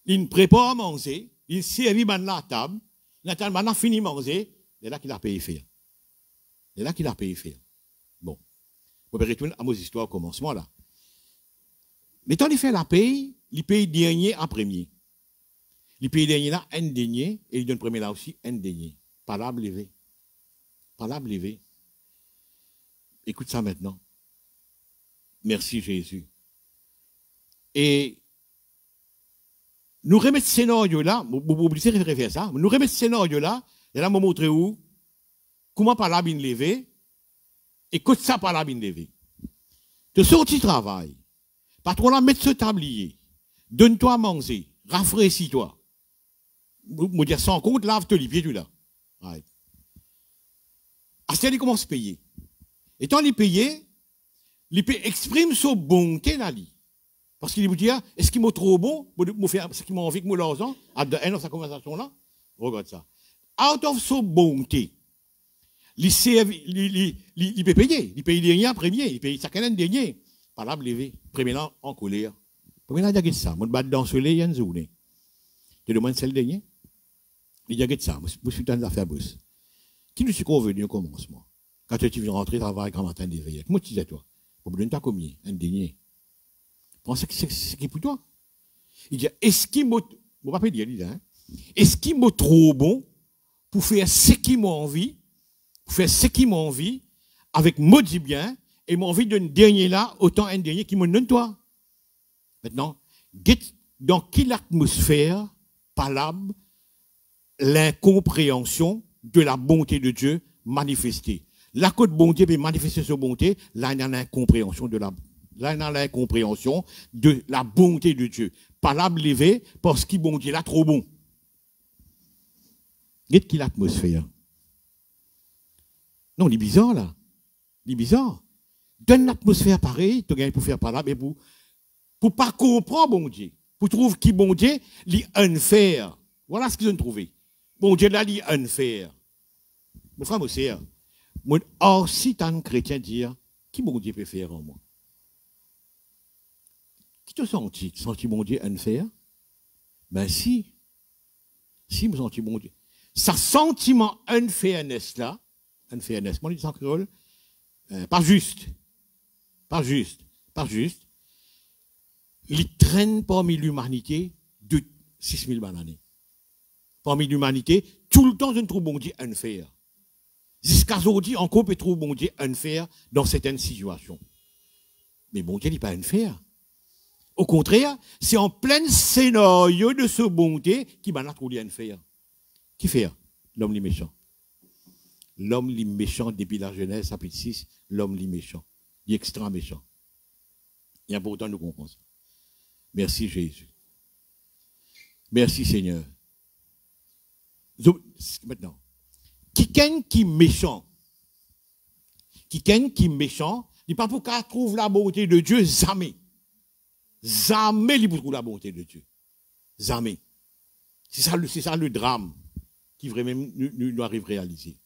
il prépare à manger, il servit maintenant la table, maintenant fini manger, c'est là qu'il a payé faire. C'est là qu'il a payé faire. Bon. On peut retourner à mon histoire au commencement là. Mais quand il fait la paye, il paye dernier en premier. Il paye dernier là, un dernier, et il donne premier là aussi, un dernier. Palabre levée. Palabre levée. Écoute ça maintenant. Merci Jésus. Et nous remettons ce scénario-là, vous oubliez de faire ça, nous remettons ce scénario-là, et là, je vais vous montrer où, comment par là, bien levé, et que ça par là, bien levé. De sortir travail, patron là, mettre ce tablier, donne-toi à manger, rafraîchis-toi. Vous dire sans compte, lave-toi les pieds, tu là. Right. À ce qu'il commence à payer. Et quand il paye, il exprime sa bonté dans lui. Parce qu'il vous dit, est-ce qu'il m'a trop bon, ce qu'il m'a envie que moi l'argent, à de dans sa conversation là, regarde ça. Out of sa bonté, il peut payer, il paye dernier premier, il paye chacun dernier. Par là, levé, premier là en colère. Premier là, il y a ça, moi, je dans le soleil, il y a une journée. Tu demandes celle dernier? Il y a ça, moi, je suis dans l'affaire boss. Qui nous suis convenu au commencement? Quand tu viens rentrer, travailler grand matin d'éveiller. Comment tu disais toi? Vous me donnez combien? Un dernier. Pensez que c'est qui pour toi? Il dit, est-ce qu'il m'a, vous ne pouvez pas dire, hein? Est-ce qu'il m'a trop bon pour faire ce qui m'a envie, avec maudit bien, et m'a envie d'un dernier là, autant un dernier qui me donne toi? Maintenant, dans quelle atmosphère palable l'incompréhension de la bonté de Dieu manifestée? La côte bonté peut manifester sa bonté, là il y a l'incompréhension de la bonté de Dieu. Palable levé parce qu'il bon Dieu là trop bon. Qu'est-ce qu'il l'atmosphère? Non, il est bizarre là. Il est bizarre. Donne l'atmosphère pareille, tu gagnes pour faire palable et pour pas comprendre bon Dieu. Pour trouver qui bon Dieu, il unfair. Voilà ce qu'ils ont trouvé. Bon Dieu là, il unfair. Mon frère, or si un chrétien dire, qui bon Dieu peut faire en moi? Qui te senti bon Dieu unfair? Ben si me senti bon Dieu. Sa sentiment unfairness là, unfairness, moi je dis en créole, pas juste, il traîne parmi l'humanité de 6000 années. Parmi l'humanité, tout le temps je ne trouve bon Dieu unfair. Jusqu'à aujourd'hui, encore on peut trouver bon Dieu unfair dans certaines situations. Mais bon Dieu n'est pas unfair. Au contraire, c'est en plein scénario de ce bonté qui m'a trouvé unfair. Qui fait? L'homme les méchant. L'homme les méchant depuis la Genèse, chapitre 6, l'homme les méchant. Il est extra méchant. Et important nous comprendre ça. Merci Jésus. Merci Seigneur. Maintenant, quelqu'un qui est méchant, n'est pas pour qu'il trouve la bonté de Dieu, jamais. Jamais il trouve la bonté de Dieu. Jamais. C'est ça le drame qui vraiment nous arrive à réaliser.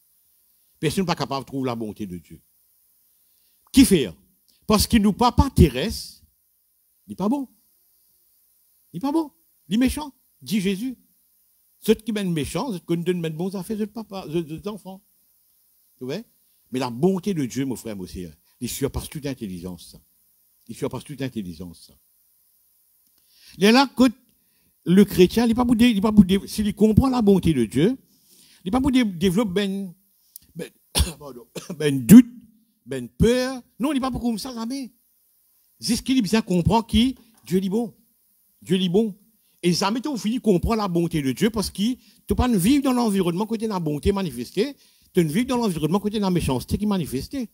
Personne n'est pas capable de trouver la bonté de Dieu. Qui fait? Parce qu'il nous pas terrestre, il n'est pas bon. Il n'est pas bon. Il est méchant, dit Jésus. Ceux qui mènent méchants, ceux qui donnent bons affaires, ceux de enfants. Tu vois? Mais la bonté de Dieu, mon frère, mon sœur, il surpasse toute intelligence. Il surpasse toute intelligence. Il est là que le chrétien, il n'est pas pour s'il comprend la bonté de Dieu, il n'est pas pour développer ben doute, ben peur. Non, il n'est pas pour comme ça, jamais. C'est ce qu'il est bien comprend qui Dieu est bon. Dieu est bon. Et jamais tu finis de comprendre la bonté de Dieu parce que tu ne peux pas vivre dans l'environnement côté de la bonté manifestée, tu ne vis dans l'environnement côté de la méchanceté qui est manifestée.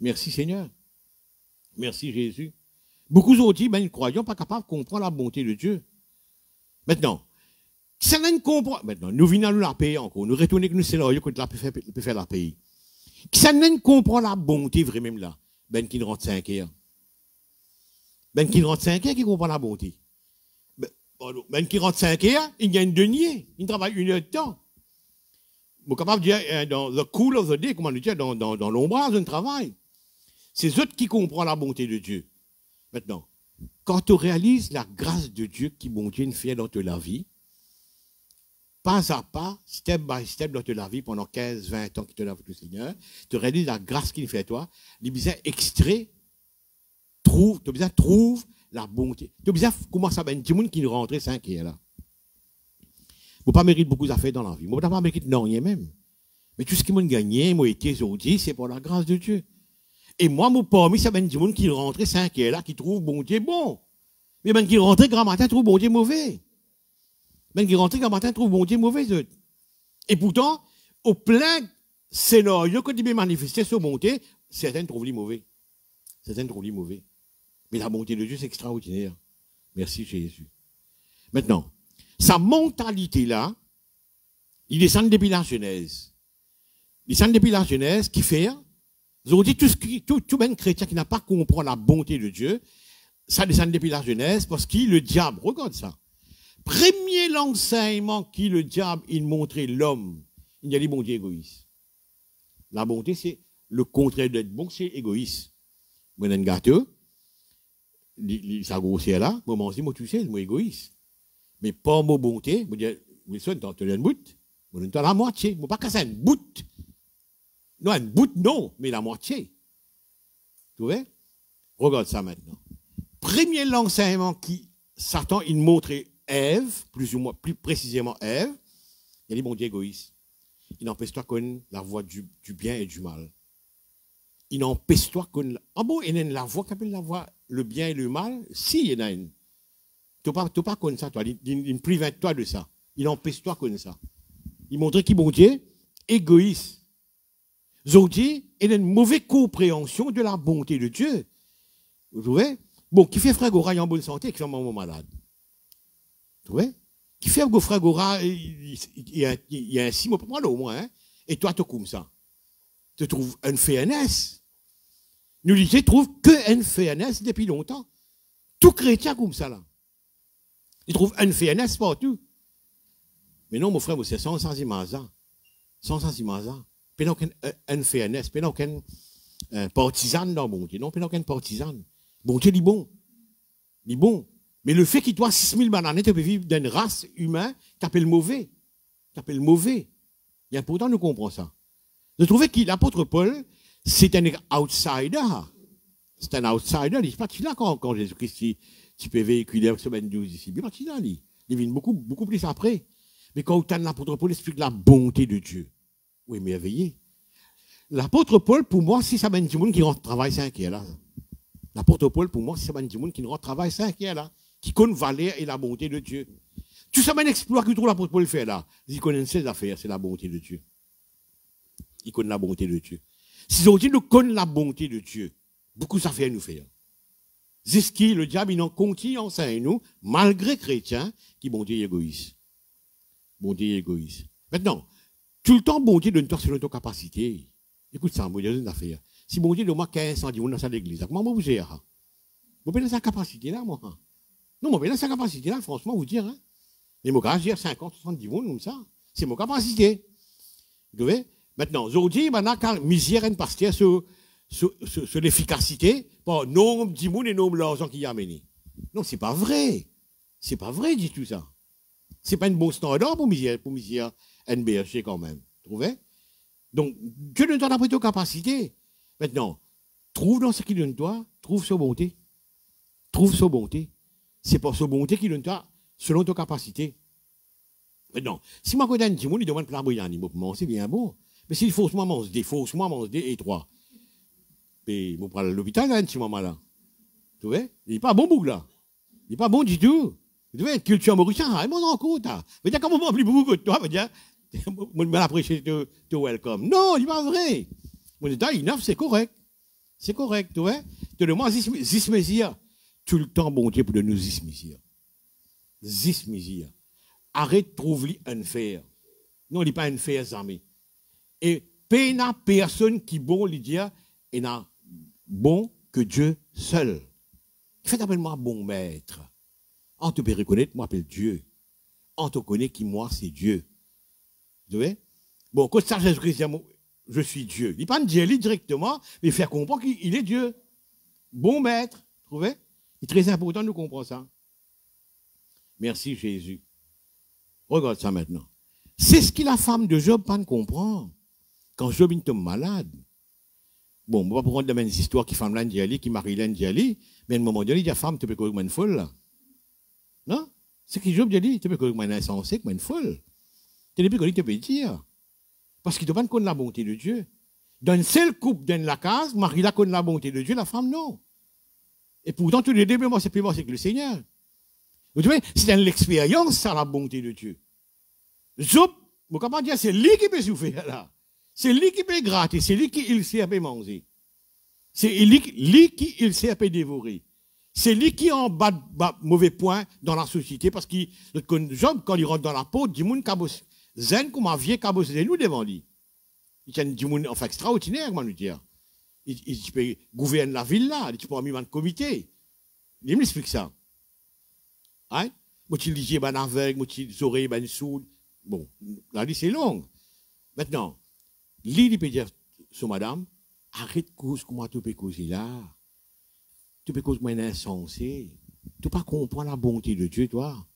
Merci Seigneur. Merci Jésus. Beaucoup ont dit, ben, ils croyons pas capables de comprendre la bonté de Dieu. Maintenant, ça ne comprend maintenant, nous venons nous la payer encore, nous retournons que nous c'est là que la peut faire la payer. Ça ne comprend la bonté vraiment là, ben qui rentre 5 heures. Ben qui rentre 5 heures qui comprend la bonté. Ben qui rentre 5 heures, il gagne 2 deniers, il travaille 1 heure de temps. Je suis capable de dire, dans the cool of the day, comment on dit, dans l'ombrage d'un travail. C'est eux qui comprennent la bonté de Dieu. Maintenant, quand tu réalises la grâce de Dieu qui, bon Dieu, fait dans ta vie, pas à pas, step by step dans ta vie, pendant 15, 20 ans que tu es avec le Seigneur, tu réalises la grâce qu'il fait à toi, il besoin extrait, trouve la bonté. Tu as besoin commencer à dire monde qui rentre 5 heures là. Je ne pas mérite beaucoup d'affaires dans la vie. Je ne pas mérite non rien même. Mais tout ce qui m'a gagné, moi été aujourd'hui, c'est pour la grâce de Dieu. Et moi, mon parmi, ça ben du monde qui rentre 5 heures là, qui trouve bon Dieu bon. Mais ben qui rentre grand matin trouve bon Dieu mauvais. Ben qui rentre grand matin trouve bon Dieu mauvais. Et pourtant, au plein scénario que tu peux manifester sur bonté, certains trouvent les mauvais. Certains trouvent les mauvais. Mais la bonté de Dieu, c'est extraordinaire. Merci Jésus. Maintenant, sa mentalité-là, il descend depuis la Genèse. Il descend depuis la Genèse qui fait, ils ont dit tout ben chrétien qui n'a pas compris la bonté de Dieu, ça descend depuis la Genèse parce que le diable, regarde ça. Premier l'enseignement qui le diable, il montrait l'homme, il y a les bons dieux égoïstes. La bonté, c'est le contraire d'être bon, c'est égoïste. Moi, un gâteau, ça grossit là, moi, moi, tu sais, moi, égoïste. Mais pas mon bonté, je dis, Wilson, tu as une bout, je te la moitié, je ne pas casser une bout. Non, une bout, non, mais la moitié. Tu vois? Regarde ça maintenant. Premier l'enseignement qui, Satan, il montrait Ève, plus ou moins, plus précisément Ève, il y a des bons dieux égoïstes. Il n'empêche-toi qu'on la voie du bien et du mal. Il n'empêche-toi qu'on... Ah bon, il y a la voie qui appelle la voie le bien et le mal? Si, il y en a une. Tu n'as pas connu ça, toi. Il prive toi de ça. Il empêche-toi de connaître ça. Il montrait qu'il bon Dieu, égoïste. Aujourd'hui, il a une mauvaise compréhension de la bonté de Dieu. Vous voyez? Bon, qui fait frère Gora en bonne santé, qui fait maman malade. Vous voyez? Qui fait que frère Gora, il y a un 6 mois pour moi, là, au moins, hein? Et toi, tu es comme ça. Tu trouves un fairness. Nous, les trouve que un fairness depuis longtemps. Tout chrétien comme ça, là. Il trouve un fairness partout. Mais non, mon frère, c'est sans image. Sans image. Pas aucun fairness, pas aucun partisan dans bon Dieu. Non, pas aucun partisan. Bon Dieu, il est bon. Il est bon. Mais le fait qu'il doit 6000 bananes, tu peux vivre d'une race humaine qui appelle mauvais. Qui appelle mauvais. Il est important de comprendre ça. Je trouvais que l'apôtre Paul, c'est un outsider. C'est un outsider. Il n'est pas là quand Jésus-Christ, tu peux véhiculer semaine 12 ici. Il n'est pas là. Il vient beaucoup plus après. Mais quand l'apôtre Paul explique la bonté de Dieu, oui, merveilleux. L'apôtre Paul, pour moi, si ça mène du monde qui rentre travail 5 heures là. L'apôtre Paul, pour moi, si ça mène du monde qui rentre travail 5 heures là, qui connaît valeur et la bonté de Dieu. Tout ça mène exploit que tout l'apôtre Paul fait là. Il connaît ses affaires, c'est la bonté de Dieu. Il connaît la bonté de Dieu. Si aujourd'hui nous connaissons la bonté de Dieu, beaucoup d'affaires nous fait. C'est ce qui, le diable, il en continue enseigne nous, malgré chrétiens, qui bon Dieu égoïste. Bon Dieu égoïste. Maintenant, tout le temps, bon Dieu donne toi selon ton capacité. Écoute ça, bon Dieu, une affaire. Si bon Dieu donne moi 15 ans, dit, on dans l'église, comment vous gérez? Vous pouvez dans sa capacité là, moi. Non, moi, dans sa capacité là, franchement, vous dire, hein. Mais moi, j'ai 50, 70 monde comme ça. C'est mon capacité. Vous voyez? Maintenant, aujourd'hui, maintenant, misère et pasteur sur l'efficacité, par nombre de monde et nombre d'argent qui y a amené. Non, c'est pas vrai. C'est pas vrai, dit tout ça. C'est pas un bon standard pour misère NBRC quand même. Vous trouvez? Donc, Dieu donne après ta capacité. Maintenant, trouve dans ce qu'il donne toi, trouve sa bonté. Trouve sa bonté. C'est pas sa bonté qui donne toi selon ta capacité. Maintenant, si moi, quand un petit monde, il demande plein de brillant, c'est bien bon. Mais s'il faut mange des et 3. Et je prends l'hôpital, là, un petit moment là. Tu vois? Il n'est pas bon, boug là. Il n'est pas bon du tout. Tu vois, culture mauricienne, il m'en rend compte. Mais dire, comment on plus beaucoup que toi, dire, je vais apprécier te welcome. Non, il n'est pas vrai. Mon état, c'est correct. C'est correct, tu vois? Tu le moins, zismésia. Tout le temps, bon Dieu, pour de nous zismésia. Zismésia. Arrête de trouver un fer. Non, il n'est pas un fer armé. Et peine à personne qui bon, lui dire, et n'a bon que Dieu seul. Faites appelle-moi bon maître. On te peut reconnaître, moi, appelle Dieu. On te connaît qui, moi, c'est Dieu. Vous voyez? Bon, quand ça, Jésus-Christ dit, je suis Dieu. Il ne dit pas dire directement, mais faire comprendre qu'il est Dieu. Bon maître. Vous trouvez? C'est très important de comprendre ça. Merci, Jésus. Regarde ça maintenant. C'est ce que la femme de Job pas comprend. Quand Job tombe malade. Bon, on va prendre de même histoire qui femme l'Andiali, qui marie l'Andiali, mais à un moment donné, il dit à femme, tu peux comme une folle là. Non? C'est ce que Job dit, tu peux comme une insensée, comme une folle. Tu ne peux pas dire. Parce qu'il ne doit pas connaître la bonté de Dieu. Dans une seule couple, dans la case, Marie la connaît la bonté de Dieu, la femme non. Et pourtant, tous les deux, moi, c'est plus moi, c'est que le Seigneur. Vous voyez, c'est dans l'expérience, ça, la bonté de Dieu. Job, vous comprenez dire, c'est lui qui peut souffrir là. C'est lui qui peut gratter, c'est lui qui il sait à manger. C'est lui qui il sait à dévorer. C'est lui qui en bas mauvais point dans la société parce que Job, quand il rentre dans la peau, du monde cabos zen comme un vieux cabos nous devant lui. Il y a du monde enfin extraordinaire, comment nous dire. Il peut gouverner la ville là, il peut mettre un comité. Il m'explique ça. Hein? Moi, tu dis, ben aveugle, moi, tu oreilles, ben sourd. Bon, la liste est longue. Maintenant, il peut dire, sur madame, arrête de cause, comment tu peux causer là. Tu peux causer comme un insensé. Tu peux pas comprendre la bonté de Dieu, toi.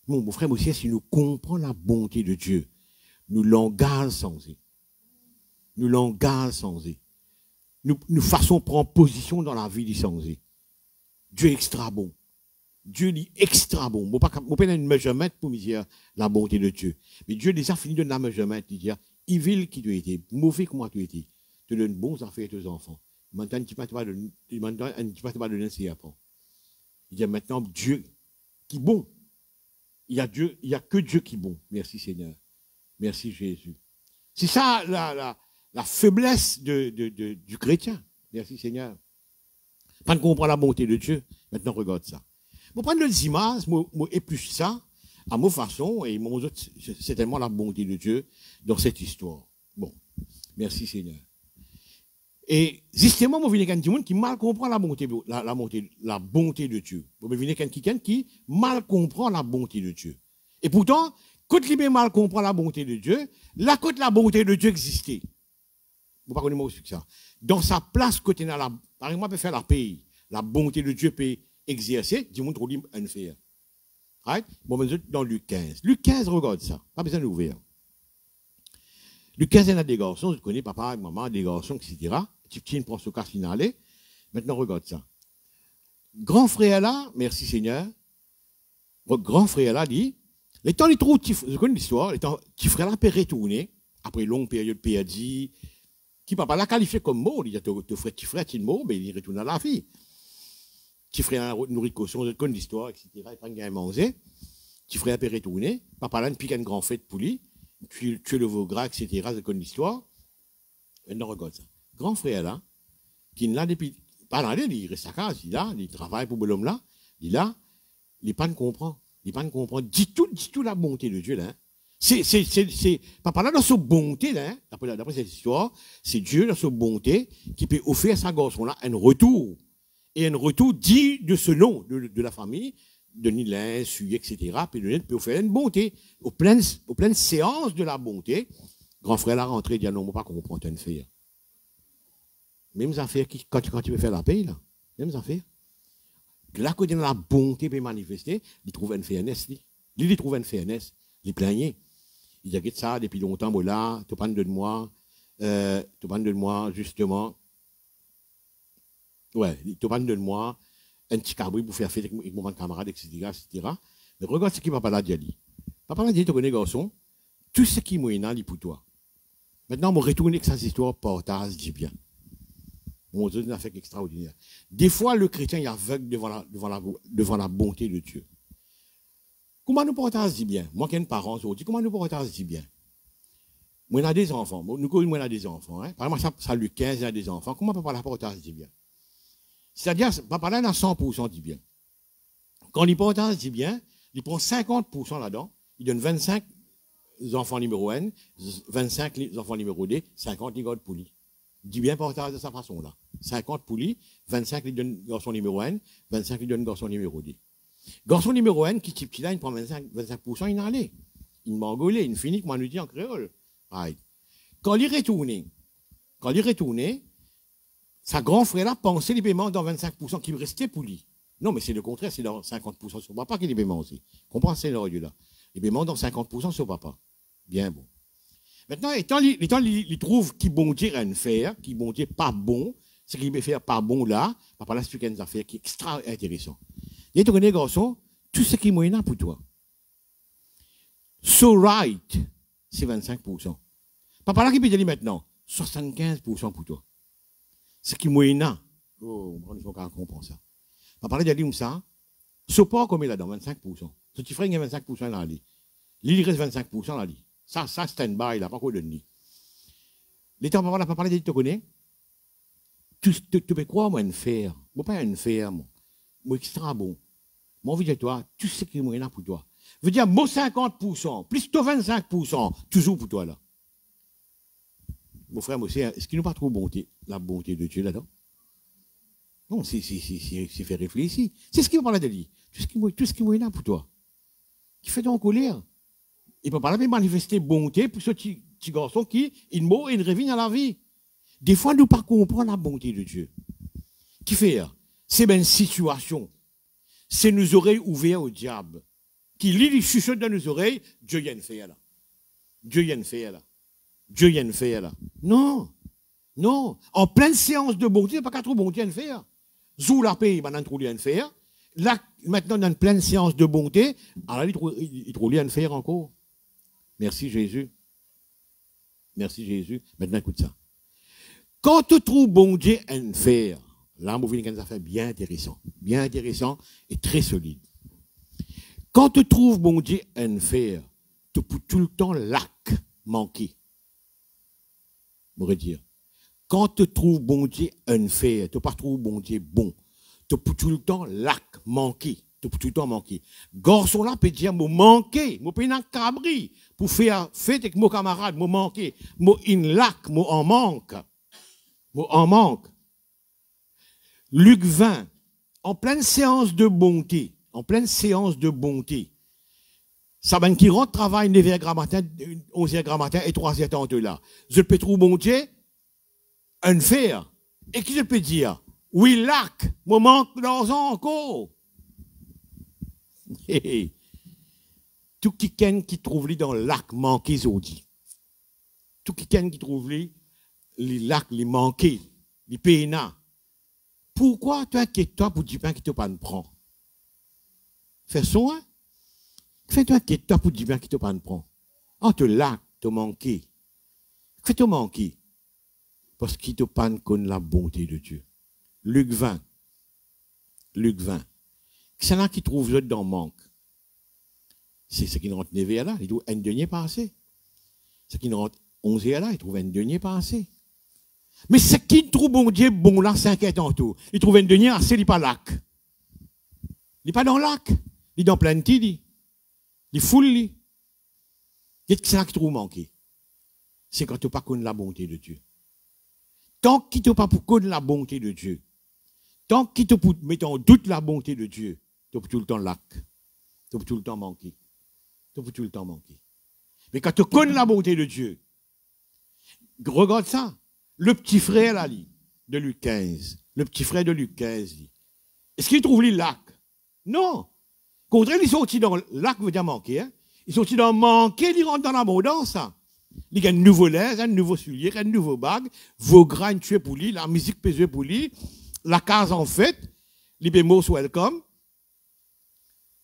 Mon frère, aussi, si nous comprenons la bonté de Dieu, nous l'engagons sans eux. Nous l'engagons sans eux. Nous faisons prendre position dans la vie du sans eux. Dieu est extra bon. Dieu est extra bon. Je ne peux pas une mesurement pour me dire la bonté de Dieu. Mais Dieu déjà fini de la mesurement. Il dit, evil qui tu étais, mauvais comment tu étais. Tu donnes bons affaires à tes enfants. Maintenant, tu ne peux pas donner ces apprends. Il dit maintenant, Dieu qui est bon. Il y a que Dieu qui est bon. Merci Seigneur. Merci Jésus. C'est ça la faiblesse du chrétien. Merci Seigneur. Pas de comprendre la bonté de Dieu. Maintenant, regarde ça. Je prends les images, et plus ça, à ma façon, et c'est tellement la bonté de Dieu dans cette histoire. Bon, merci Seigneur. Et justement, je viens avec un monde qui mal comprend la bonté de Dieu. Je viens avec quelqu'un qui mal comprend la bonté de Dieu. Et pourtant, quand il mal comprend la bonté de Dieu, là, quand la bonté de Dieu existait, vous ne pouvez pas connaître ça. Dans sa place, côté par exemple, peut faire la paix. La bonté de Dieu peut exercer, du monde trop libre à faire. Right? Bon, mais dans Luc 15. Luc 15, regarde ça. Pas besoin d'ouvrir. Luc 15, il y a des garçons, je connais papa, maman, des garçons, etc. Petit prend ce cas finale. Maintenant, regarde ça. Grand frère là, merci Seigneur. Votre grand frère là dit, les temps, je connais l'histoire, les temps, petit frère là peut retourner, après une longue période perdue, qui papa l'a qualifié comme mort, il dit, petit frère, tu es mort, mais il retourne à la vie. Petit frère nourrit caution, je connais l'histoire, etc. Il prend un à manger. Petit frère peut retourner. Papa là, pique une grande fête pour lui. Tu le veau gras, etc. Je connais l'histoire. Maintenant, regarde ça. Grand frère là, qui l'a depuis pas dans il reste à casa, il travaille pour l'homme là, il là, il pas de comprendre. Il pas de comprendre. Dis tout la bonté de Dieu là. C'est pas là dans sa bonté là, d'après cette histoire, c'est Dieu dans sa bonté qui peut offrir à sa garçon là un retour. Et un retour dit de ce nom de la famille, de Nilin, Suy, etc. Puis peut offrir une bonté. Aux pleines séances de la bonté, grand frère l'a rentré, il dit non, moi pas comprendre une faire. Même affaires quand tu veux faire la paix là, même affaires. Là, quand il a la bonté pour manifester, il trouve une fairness. Il trouve une fairness. Il plaignait. Il dit que ça, depuis longtemps, moi là, tu parles de moi, justement. Ouais, tu parles de moi, un petit cabri pour faire fête avec mon camarade, etc., etc. Mais regarde ce que papa l'a dit. Papa l'a dit, tu connais, garçon, tout ce qui est là, il pour toi. Maintenant, on retourne avec cette histoire, partage, dis bien. Mon Dieu, c'est un fait extraordinaire. Des fois, le chrétien est aveugle devant la bonté de Dieu. Comment nous partageons dit bien? Moi qui ai un parent, je dis, comment nous partageons dit bien? Moi, on a des enfants. Nous, on a des enfants. Hein? Par exemple, ça, le 15, il y a des enfants. Comment papa la partage dit bien? C'est-à-dire, papa là, il a 100% dit bien. Quand il partage dit bien, il prend 50% là-dedans, il donne 25 enfants numéro N, 25 enfants numéro D, 50 il garde pour lui. Dit bien partage de sa façon là. 50 pour lui, 25 il donne garçon numéro N, 25 il donne garçon numéro D. Garçon numéro N, qui type là, il prend 25%, il en allait. Il m'engolait, il finit, comme on nous dit en créole. Right. Quand il retournait, sa grand frère là pensait les paiements dans 25% qui restait pour lui. Non, mais c'est le contraire, c'est dans 50% sur papa qui les paiements aussi. Comprenez l'orgueil là. Les paiements dans 50% sur papa. Bien bon. Maintenant, il trouve qui bon Dieu a une faire, qui bon Dieu pas bon, ce qu'il peut faire pas bon là, papa là explique une affaire qui est extra intéressant. Et tu connais, garçon, tout ce qui est moyen pour toi. So right, c'est 25%. Papa là qui peut dire maintenant, 75% pour toi. Ce qui est moyen. Oh, on ne peut pas comprendre ça. Papa là dit ça, so pas comme il a dans 25%. Ce petit frère, il y a 25% dans lui. Il reste 25% dans lui. Ça, stand-by, il n'a pas quoi de ni. L'état papa là dit, tu connais? Tu peux croire, moi, une faire. Moi, pas une faire, moi. Moi, extra bon. Moi, envie de toi, tout ce qui est moyen pour toi. Je veux dire, moi, 50%, plus que 25%, toujours pour toi, là. Mon frère, moi, est-ce qu'il n'a pas trop bonté, la bonté de Dieu là-dedans? Non, c'est faire réfléchir. C'est ce qu'il va parler de lui. Tout ce qui est moyen pour toi. Qui fait donc colère. Il peut pas manifester bonté pour ce petit garçon qui, il meurt et il revient à la vie. Des fois, nous ne pas comprendre la bonté de Dieu. Qui fait? C'est une situation. C'est nos oreilles ouvertes au diable. Qui lit les chuchotes dans nos oreilles, Dieu y a une fait là. Dieu y a une fait là. Dieu y a une fait là. Non. Non. En pleine séance de bonté, il n'y a pas qu'à trop bonté à une faire. Zou la paix, maintenant, trop à une faire. Là, maintenant, dans une pleine séance de bonté, alors il trouve à une faire encore. Merci Jésus. Merci Jésus. Maintenant, écoute ça. Quand tu trouves bon Dieu à faire, là, on voit une affaire bien intéressant et très solide. Quand tu trouves bon Dieu à faire, tu peux tout le temps lac manquer. Je pourrais dire. Quand tu trouves bon Dieu à faire, tu pas trouves bon Dieu bon. Tu peux tout le temps lac manquer. Tu peux tout le temps manquer. Garçon là peut dire, moi manquer, moi peux un cabri pour faire fête avec mon camarade, moi manquer, moi in lac, moi en manque. Moi en manque. Luc 20, en pleine séance de bonté, ça va qui rentre travail 9h matin, 11h matin et 3h30 là. Je peux trouver bon Dieu, un faire. Et qui je peux dire? Oui, lac, moi manque d'argent encore. Tout quelqu'un qui trouve lui dans le lac manqué, zodi. Tout quelqu'un qui trouve lui, les lacs, les manqués, les pénats. Pourquoi tu inquiètes-toi pour dire bien que tu pas prend? Fais soin. Fais-toi inquiète-toi pour dire bien que tu pas prend. Entre lac, te manquer. Fais-toi manquer. Parce qu'il te pas connaît la bonté de Dieu. Luc 20. C'est là qui trouve l'autre dans le manque. C'est ce qui rentre 9 là, il trouve un denier passé. Ce qui rentre 11 là, il trouve un denier passé. Mais c'est qui trouve bon Dieu, bon là, c'est inquiétant tout. Il trouve une denière, c'est il pas lac. Il n'est pas dans le lac. Il est dans plein de il est full. Qu'est-ce que c'est là qui trouve manqué? C'est quand tu n'as pas connu la bonté de Dieu. Tant qu'il tu n'as pas connu la bonté de Dieu, tant qu'il te met en doute la bonté de Dieu, tu peux tout le temps lac. Tu peux tout le temps manquer. Tu peux tout le temps manquer. Mais quand tu connais la bonté de Dieu, regarde ça. Le petit frère là, de Luc 15, le petit frère de Luc 15, est-ce qu'il trouve les lacs? Non. Contraire, il est sorti dans le lac, veut dire manquer. Hein? Il est sorti dans manquer, il rentre dans l'abondance. Il y a un nouveau lait, un nouveau soulier, un nouveau bague, vos grains tués pour lui, la musique pesée pour lui, la case en fait, les most welcome.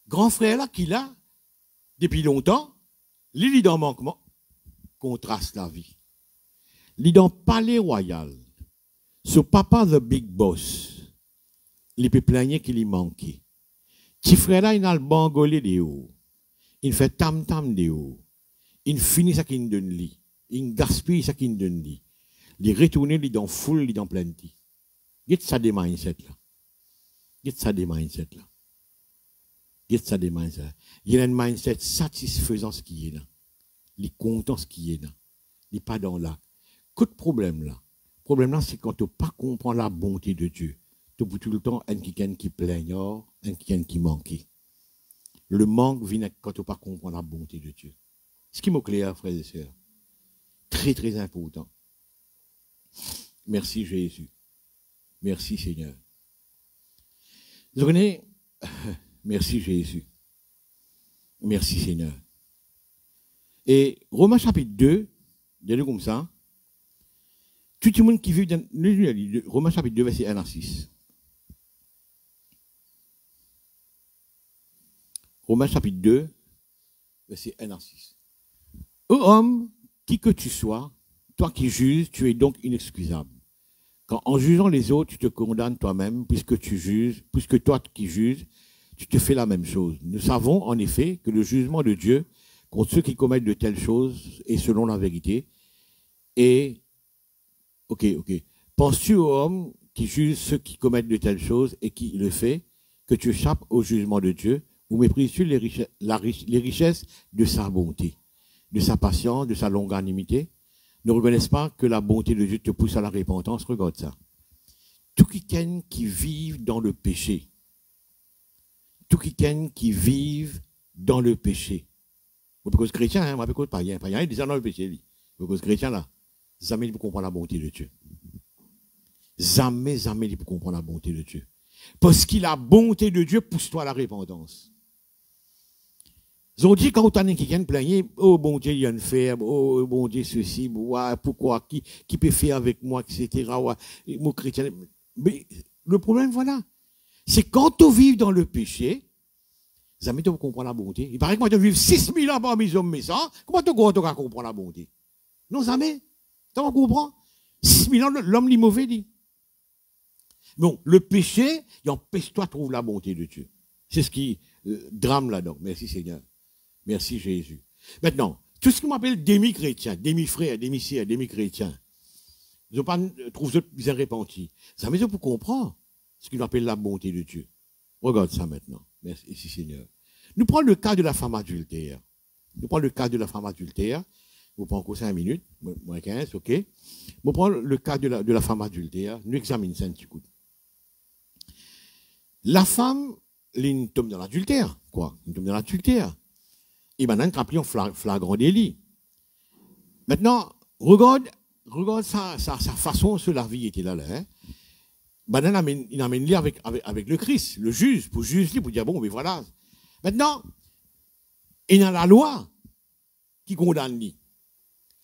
Grand frère là, qui l'a, depuis longtemps, il est dans manquement, contraste la vie. Il est dans palais royal. Ce papa, the big boss, il peut plaigner qu'il y manquait. Petit frère là, il a le bangolé de haut. Il fait tam-tam de haut. Il finit ça qu'il donne lui. Il gaspille ça qu'il donne lui. Il retourne, il dans foule, il dans plenty. Get ça des mindset là. Get ça des mindset là. Get ça des mindset. Il y a un mindset satisfaisant ce qui est là. Il est content ce qui est là. Il n'est pas dans là. Quel problème là? Le problème là, c'est quand tu ne pas comprendre la bonté de Dieu. Tu as tout le temps un qui plaigne, un qui manque. Le manque vient quand tu ne pas comprendre la bonté de Dieu. Ce qui m'est clair, frères et sœurs. Très, très important. Merci Jésus. Merci Seigneur. Vous comprenez? Merci Jésus. Merci Seigneur. Et Romains chapitre 2, il comme ça. Tout le monde qui vit dans Romains chapitre 2, verset 1 à 6. Romains chapitre 2, verset 1 à 6. Ô homme, qui que tu sois, toi qui juges, tu es donc inexcusable. Quand en jugeant les autres, tu te condamnes toi-même, puisque toi qui juges, tu te fais la même chose. Nous savons en effet que le jugement de Dieu contre ceux qui commettent de telles choses est selon la vérité. Et, ok. Penses-tu aux hommes qui jugent ceux qui commettent de telles choses et qui le fait, que tu échappes au jugement de Dieu, ou méprises-tu les richesses de sa bonté, de sa patience, de sa longanimité? Ne reconnaissent pas que la bonté de Dieu te pousse à la repentance? Regarde ça. Tout quelqu'un qui vit dans le péché, tout quelqu'un qui vit dans le péché, parce que chrétien, hein, parce que païen, il est déjà dans le péché, parce que chrétien là, jamais il peut comprendre la bonté de Dieu. Jamais il peut comprendre la bonté de Dieu. Parce que la bonté de Dieu pousse-toi à la repentance. Ils ont dit quand on a quelqu'un plaigné, oh bon Dieu, il y a une faible, oh bon Dieu, ceci, pourquoi, qui peut faire avec moi, etc. Mon chrétien. Mais le problème, voilà, c'est quand tu vis dans le péché, jamais tu comprends la bonté. Il paraît que moi, tu vis 6000 ans parmi les hommes méchants, comment tu comprends la bonté? Non, jamais. Tu comprends? 6000 ans, l'homme est mauvais, dit. Bon, le péché, il empêche-toi de trouver la bonté de Dieu. C'est ce qui drame là-dedans. Merci Seigneur. Merci Jésus. Maintenant, tout ce qu'on appelle demi-chrétiens, demi-frères, demi-sœurs, demi-chrétiens, ils n'ont pas trouvé bien repentis. Ça veut dire pour comprendre ce qu'on appelle la bonté de Dieu. Regarde ça maintenant. Merci Seigneur. Nous prenons le cas de la femme adultère. Vous prenez encore 5 minutes, moins 15, ok. Nous prenons le cas de la femme adultère. Nous examinons ça un petit coup. La femme, elle tombe dans l'adultère. Quoi? Elle tombe dans l'adultère. Et maintenant, elle a pris un flagrant délit. Maintenant, regarde sa façon sur la vie était là. Hein? Maintenant, il amène lui avec le Christ, le juge, pour juger, pour dire, bon, mais voilà. Maintenant, il y a la loi qui condamne lui.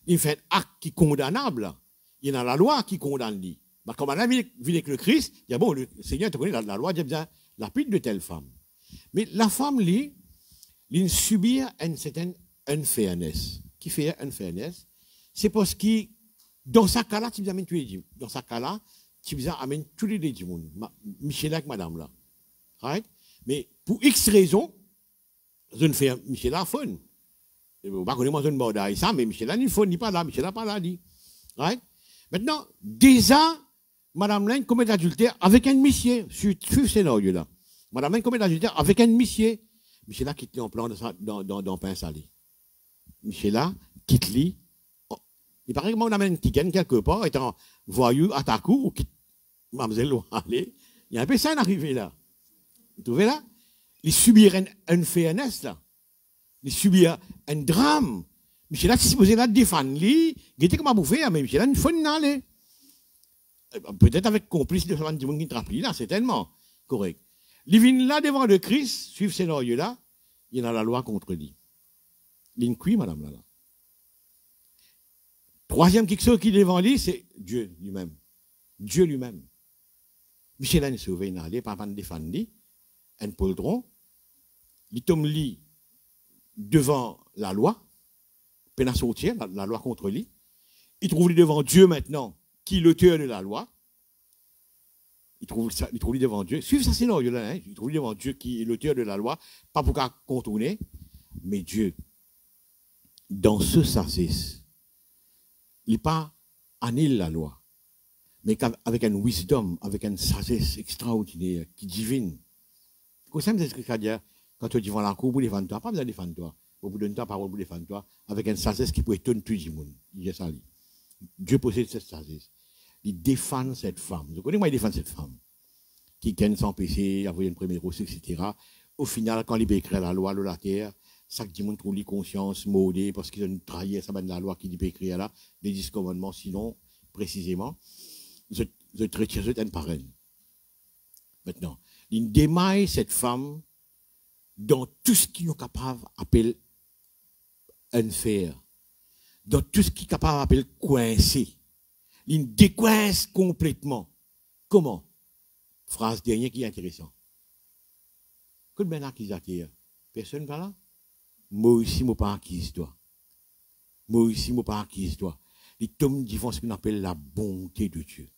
Il fait un acte qui est condamnable. Il y a la loi qui condamne lui. Mais comme on a vu avec le Christ, il dit, bon, le Seigneur te connaît la loi, il dit, la pute de telle femme. Mais la femme, lui, il subit une certaine unfairness. Qui fait unfairness? C'est parce que, dans ce cas-là, tu amènes tous les gens. Dans ce cas-là, tu amènes tous les gens. Michel avec madame là. Right? Mais pour X raisons, je ne fais Michel à fun. Je ne sais pas comment je ne m'en ça, mais Michel n'est pas là, Michel n'est pas là, dit. Right? Maintenant, déjà, Madame Laine commet l'adultère avec un monsieur. Suivez ce scénario-là. Madame Laine commet l'adultère avec un monsieur. Monsieur là quitte lui en plan dans pain salé. Monsieur là quitte lui. Il paraît que Madame Laine qui gagne quelque part, étant voyou, attaquou, ou quitte Mademoiselle aller. Il y a un peu ça arrivé là. Vous trouvez là? Il subir un fairness là. Il subir un drame. Monsieur là, si vous êtes là, défendre lui, il était comme à bouffer, mais monsieur là, il faut aller. Peut-être avec complice de ce monde qui trappe là, c'est tellement correct. Il vient là devant le Christ, suivre ce scénario-là, il y a la loi contre lui. L'incui, madame là. Troisième quelque chose qui est devant lui, c'est Dieu lui-même. Dieu lui-même. Michel a une sauvé, il n'a pas de défendre lui, un poldron, il tombe lui devant la loi, peine à sortir, la loi contre lui. Il trouve lui devant Dieu maintenant, qui est l'auteur de la loi. Il trouve lui devant Dieu. Suivez ça, c'est là, hein? Il trouve lui devant Dieu qui est l'auteur de la loi, pas pour qu'à contourner, mais Dieu, dans ce sassis, il n'est pas annule la loi, mais avec un wisdom, avec un sagesse extraordinaire, qui divine. Comme ça, c'est ce que dire, quand tu dis devant la cour, vous défendre toi, pas besoin de défendre toi. Vous donne ta parole pour défendre toi, avec un sagesse qui peut étonner tout le monde. Il y a ça. Dieu possède cette sagesse. Il défend cette femme. Vous connaissez moi, il défend cette femme. Qui gagne son péché, avoir une première grossesse, etc. Au final, quand il écrit la loi de la terre, ça qui monde trouve les consciences maudées parce qu'ils ont trahi ça la loi qui dit écrire là, les 10 commandements, sinon, précisément, je retire une parraine. Maintenant, il démaille cette femme dans tout ce qui est capable d'appeler un fer, dans tout ce qui est capable d'appeler coincer. Il décoince complètement. Comment? Phrase dernière qui est intéressante. Que de bien acquisiteur. Personne pas là? Moi aussi, moi pas acquise toi. Moi aussi, moi pas acquise toi. Les tomes devant ce qu'on appelle la bonté de Dieu.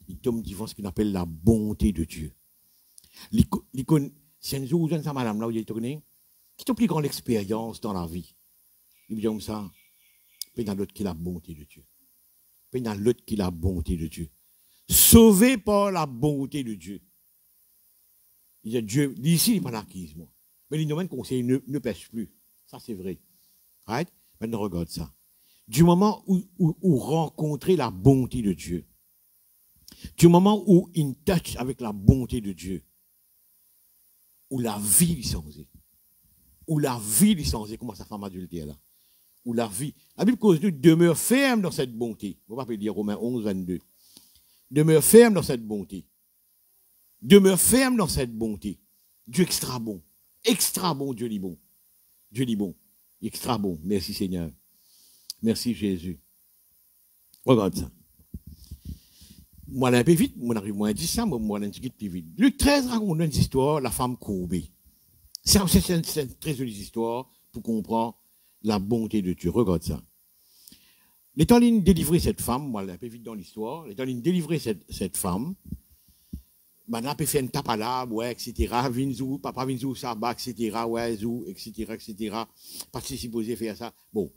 Les tomes devant ce qu'on appelle la bonté de Dieu. C'est un jour où ça, madame là, où il est tourné, qui a plus grande expérience dans la vie. Il me dit comme ça, puis dans l'autre qui est la bonté de Dieu. Puis dans l'autre qui est la bonté de Dieu. Sauvé par la bonté de Dieu. Il dit Dieu, d'ici, il n'est pas acquise, moi. Mais les domaines conseils ne pêchent plus. Ça, c'est vrai. Right? Maintenant, regarde ça. Du moment où rencontrer la bonté de Dieu, du moment où il touch avec la bonté de Dieu, où la vie est changée, où la vie est changée, comment sa femme adultère là, où la vie, la Bible cause nous demeure ferme dans cette bonté. On va pas dire Romains 11, 22. Demeure ferme dans cette bonté. Demeure ferme dans cette bonté. Dieu extra bon. Extra bon, Dieu est bon. Dieu est bon. Extra bon. Merci Seigneur. Merci Jésus. Regarde ça. Moi, un peu vite, moi, j'arrive moins à dire ça, moi, un petit peu plus vite. Luc 13 raconte une histoire, la femme courbée. C'est une très jolie histoire pour comprendre la bonté de Dieu. Regarde ça. L'étant ligne délivrer cette femme, moi, un peu vite dans l'histoire, l'étant ligne délivrer cette femme, madame peut faire une tape à l'arbre, ouais, etc. Vinzou, papa Vinzou, sabbat, etc. Ouais, zou, etc., etc. Parce que si supposé faire ça, bon,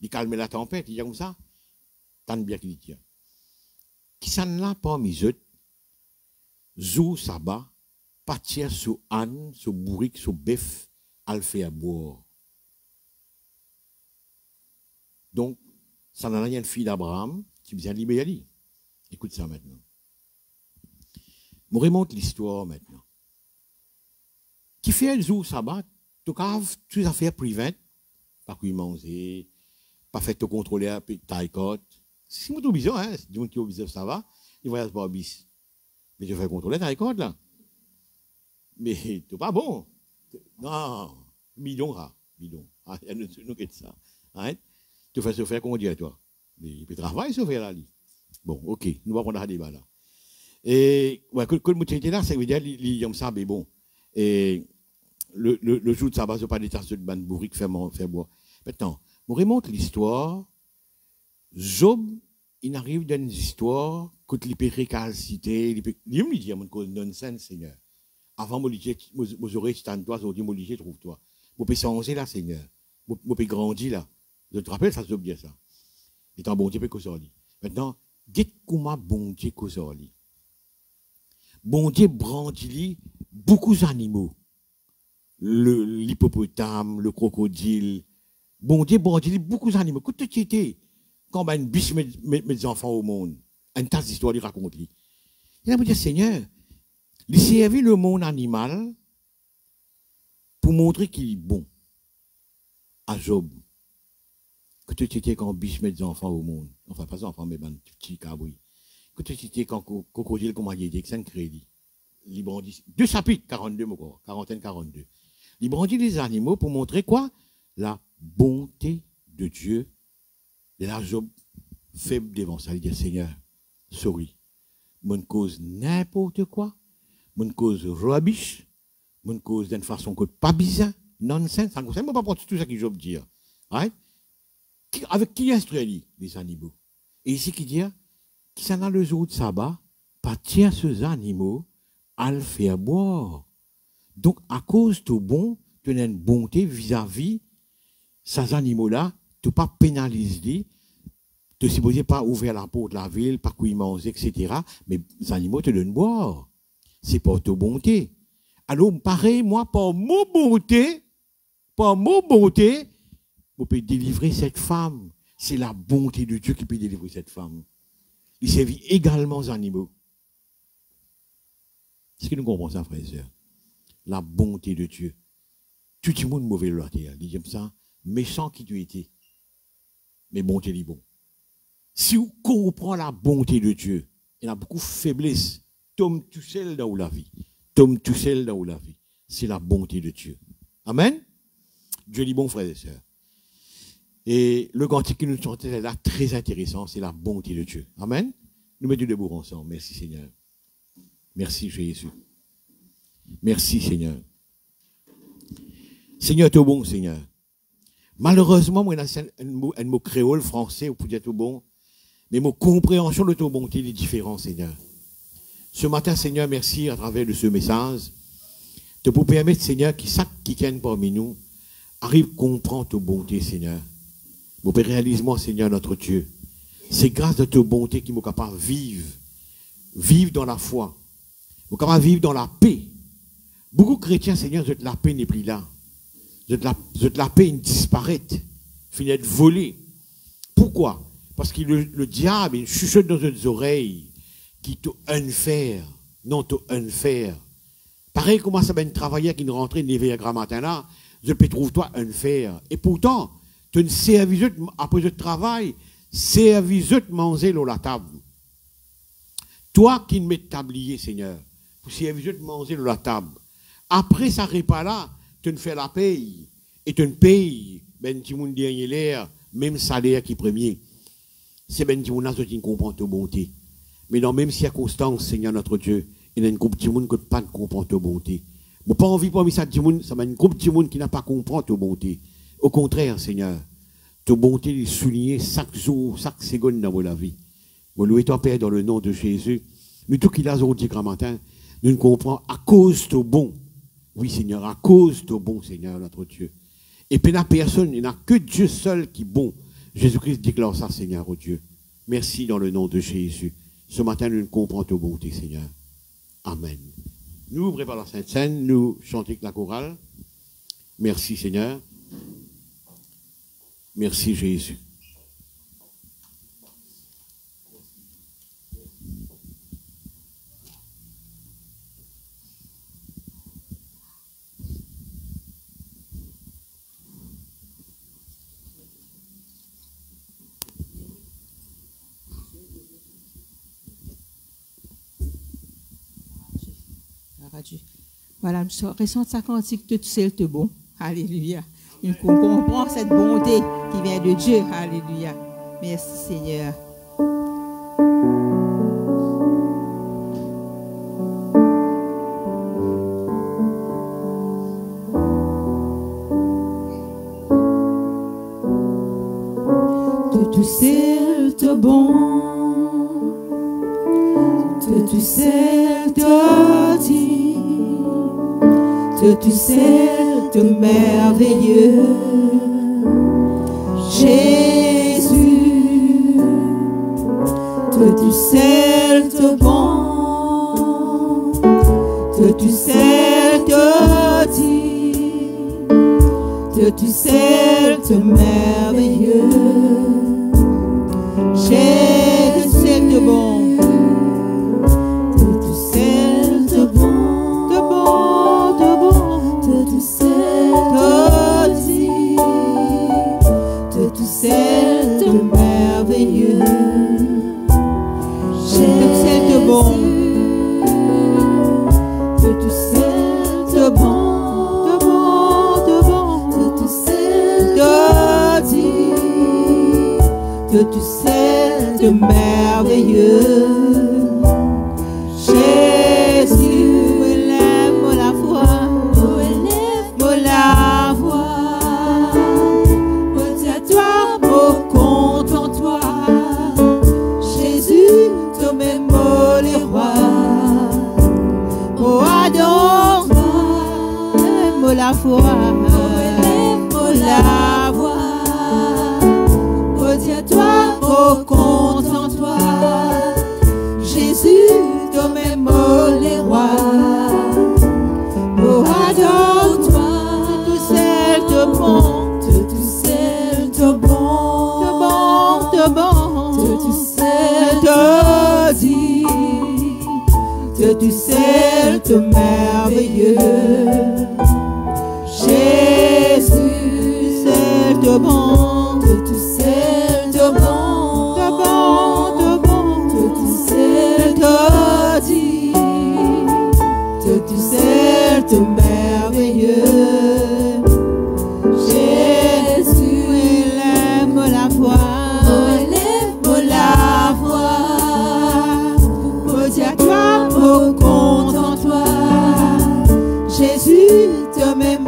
il calme la tempête, il y a comme ça. Tant bien qu'il y tient. Qui s'en l'a parmi eux, zou, sabbat, partir sous âne, sous bourrique, sous bœuf, à le faire boire. Donc, ça n'a rien de fille d'Abraham qui vient libérer. Écoute ça maintenant. Je remonte l'histoire maintenant. Qui fait le jour sabbat, tu as toutes les affaires privées, pas qu'il manger, pas fait te contrôler, taille côte. Si vous êtes bizarre, hein, si vous êtes bizarre, ça va, il voyage pas bis. Mais je fais contrôler taille côte là. Mais c'est pas bon. Non, bidon, bidon. Nous qu'est ça. Hein? Tu fais se faire qu'on dit toi. Mais il peut travailler se faire là. Bon, ok, nous allons prendre un débat là. Et ouais, que le motif là, c'est que il y a ça, mais bon. Et le jour de sabbat, je pas des tasses de ban bourrique faire boire. Maintenant, on remonte l'histoire. Job, il arrive dans une histoire que les péchés calcités, il me dit, mon cause nonsense, Seigneur. Avant, moi, j'aurais été en toi, j'aurais dit, trouve-toi. Moi, peux changer là, Seigneur. Moi, peux grandir là. Je te rappelle, ça, Job dit ça. Il est en bon Dieu, que ça dit. Maintenant, dites comment bon Dieu causali. Bon Dieu brandit beaucoup d'animaux. L'hippopotame, le crocodile. Bon Dieu brandit beaucoup d'animaux. Quand tu étais, quand une biche met des enfants au monde, une tas d'histoires il raconte. Il a dit, Seigneur, il servit le monde animal pour montrer qu'il est bon. À Job. Que tu étais quand biche met des enfants au monde. Enfin, pas des enfants, mais un petit cabri. Que tu étais quand crocodile, comment il dit, que c'est un crédit. Il brandit. 2 chapitres, 42, quarantaine, 42. Il brandit les animaux pour montrer quoi? La bonté de Dieu. Et là, Job, faible devant ça, il dit, Seigneur, sorry. Mon cause n'importe quoi. Mon cause rubbish. Mon cause d'une façon que pas bizarre. Nonsense. Ça ne peut pas porter tout ça que Job dit. Right? Avec qui instruit les animaux? Et ici, qui dit, qui s'en a le jour de sabbat, pas tiens ces animaux à le faire boire. Donc, à cause de bon, tu as une bonté vis-à-vis ces animaux-là, tu ne pas pénaliser, tu ne supposé pas ouvrir la porte de la ville, pas qu'ils mangent, etc. Mais les animaux te donnent boire. C'est pour ta bonté. Alors, pareil, moi, par mon bonté, vous pouvez délivrer cette femme. C'est la bonté de Dieu qui peut délivrer cette femme. Il servit également aux animaux. Est-ce que nous comprenons ça, frères et sœurs? La bonté de Dieu. Tout le monde mauvais de la terre. Il dit comme ça, méchant qui tu étais. Mais bonté est bon. Si vous comprenez la bonté de Dieu, il y a beaucoup de faiblesse. Tombe tout seul dans la vie. C'est la bonté de Dieu. Amen. Dieu est bon, frères et sœurs. Et le cantique que nous chantons là, très intéressant, c'est la bonté de Dieu. Amen. Nous mettons debout ensemble. Merci Seigneur. Merci Jésus. Merci Seigneur. Seigneur, tu es bon, Seigneur. Malheureusement, moi, un mot créole, français, vous pouvez dire tout bon, mais mon compréhension de ta bonté est différente, Seigneur. Ce matin, Seigneur, merci à travers de ce message, de vous permettre, Seigneur, qui tiennent parmi nous, arrive à comprendre ta bonté, Seigneur. Vous réalise-moi, Seigneur, notre Dieu. C'est grâce à ta bonté qu'il est capable de vivre dans la foi. Vous êtes capable de vivre dans la paix. Beaucoup de chrétiens, Seigneur, la paix n'est plus là. La paix disparaît. Finit de voler. Pourquoi? Parce que le diable, il chuchote dans nos oreilles qui te unfair. Non, te unfair. Pareil, comment ça va un travailleur qui ne rentrait 9h grand matin là, je peux trouver toi unfair. Et pourtant, tu as une service après le travail, service de manger dans la table. Toi qui me tablier, Seigneur, pour service de manger dans la table. Après ça repas là, tu ne fais la paye. Et tu ne payes, ben tu moun dernier l'air, même salaire qui premier. C'est ben tu moun là qui comprend ta bonté. Mais dans même circonstance, Seigneur notre Dieu, il y a une groupe de monde qui n'a pas comprend ta bonté. Je n'ai pas envie parmi ça de monde, ça va une groupe de monde qui n'a pas compris ta bonté. Au contraire, Seigneur, ta bonté est soulignée chaque jour, chaque seconde dans la vie. Vous louez ton Père dans le nom de Jésus. Nous, tout qui l'a dit grand matin, nous ne comprenons à cause de bon. Oui, Seigneur, à cause de bon, Seigneur, notre Dieu. Et puis, il n'y a personne, il n'y a que Dieu seul qui est bon. Jésus-Christ déclare ça, Seigneur, au Dieu. Merci dans le nom de Jésus. Ce matin, nous comprenons ta bonté, Seigneur. Amen. Nous ouvrons par la Sainte Seine, nous chantons avec la chorale. Merci, Seigneur. Merci, Jésus. Voilà, je ressens sa cantique, tout seul te bon. Alléluia. Nous comprenons cette bonté qui vient de Dieu. Alléluia. Merci Seigneur. Tout seul te bon. Tout seul te dit. Tout seul te merveilleux, Jésus. que tu sais te bon, que tu sais te dire, que tu sais te merveilleux. Que tu sais te bon, Que tu sais te bon, te bon, te bon, que tu sais te dire, que tu sais te merveilleux. que tu sais te bon, Que tu sais te bon, te bon, te bon, que tu sais te dire, que tu sais te merveilleux. Jésus, élève la voix, Élève la voix, oh dis à toi, oh contente-toi, Jésus, toi même les rois, oh adore, élève la voix, élève la voix, oh dis à toi, oh contente-toi, Jésus, toi même les rois, oh adore-toi, tu sais te bon, tu sais te bon, te bon, te bon, tu sais te dire, tu sais te merveilleux. Jésus, c'est te bon, tu sais te bon, te bon, te bon, tu sais te dire, tu sais te merveilleux. Jésus, élève la voix, élève la voix, oh dis à toi, oh contente-toi, Jésus, te même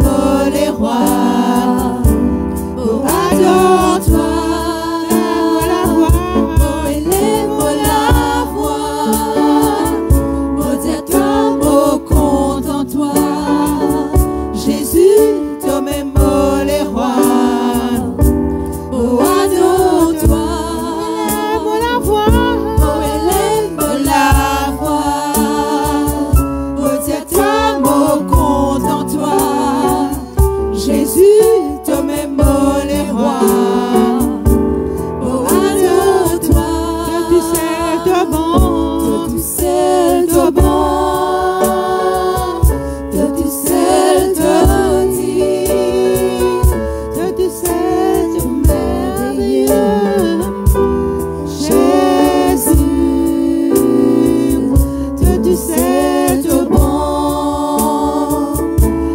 les rois, oh adore-toi, élève la voix, oh élève la voix, oh dis à toi, oh contente-toi, Jésus, te même les rois, oh adore-toi, élève la voix, oh élève la voix, oh dis à toi, oh contente-toi, Jésus, te même les rois, oh adore-toi, que tu sais te bon, que tu sais te bon, que tu sais te dire, que tu sais te merveilleux, Jésus, que tu sais te bon,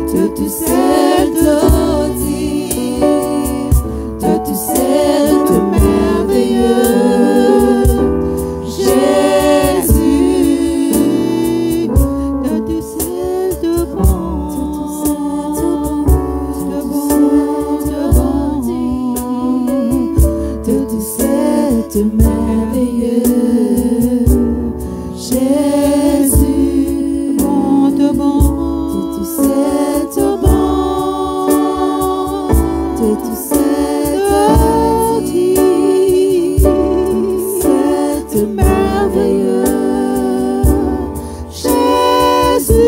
que tu sais te dire, que tu sais te merveilleux, Jésus, que tu sais te bon, te bon, te bon, que tu sais te merveilleux, Jésus, bon, te bon, que tu sais te bon, que tu sais te dire, que tu sais te merveilleux, Jésus.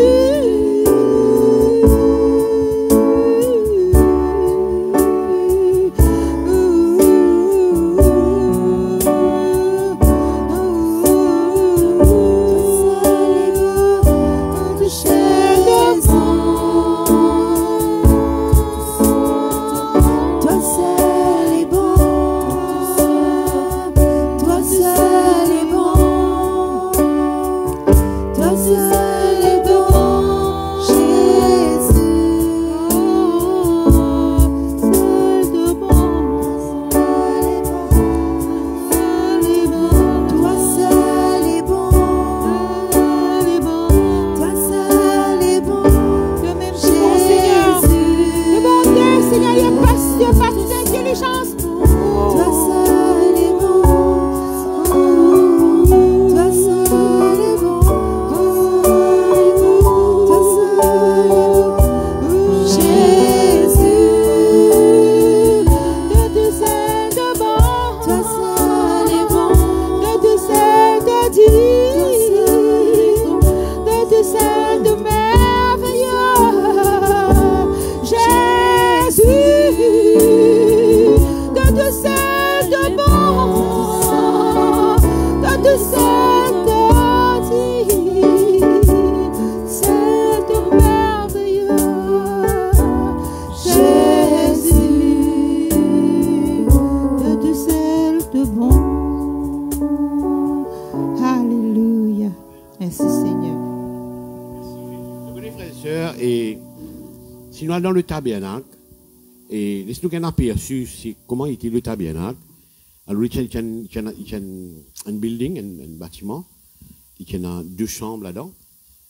Sinon, dans le tabernacle, et laisse-nous qu'on aperçu comment était le tabernacle. Alors, il y a un building, un bâtiment, il y a 2 chambres là-dedans,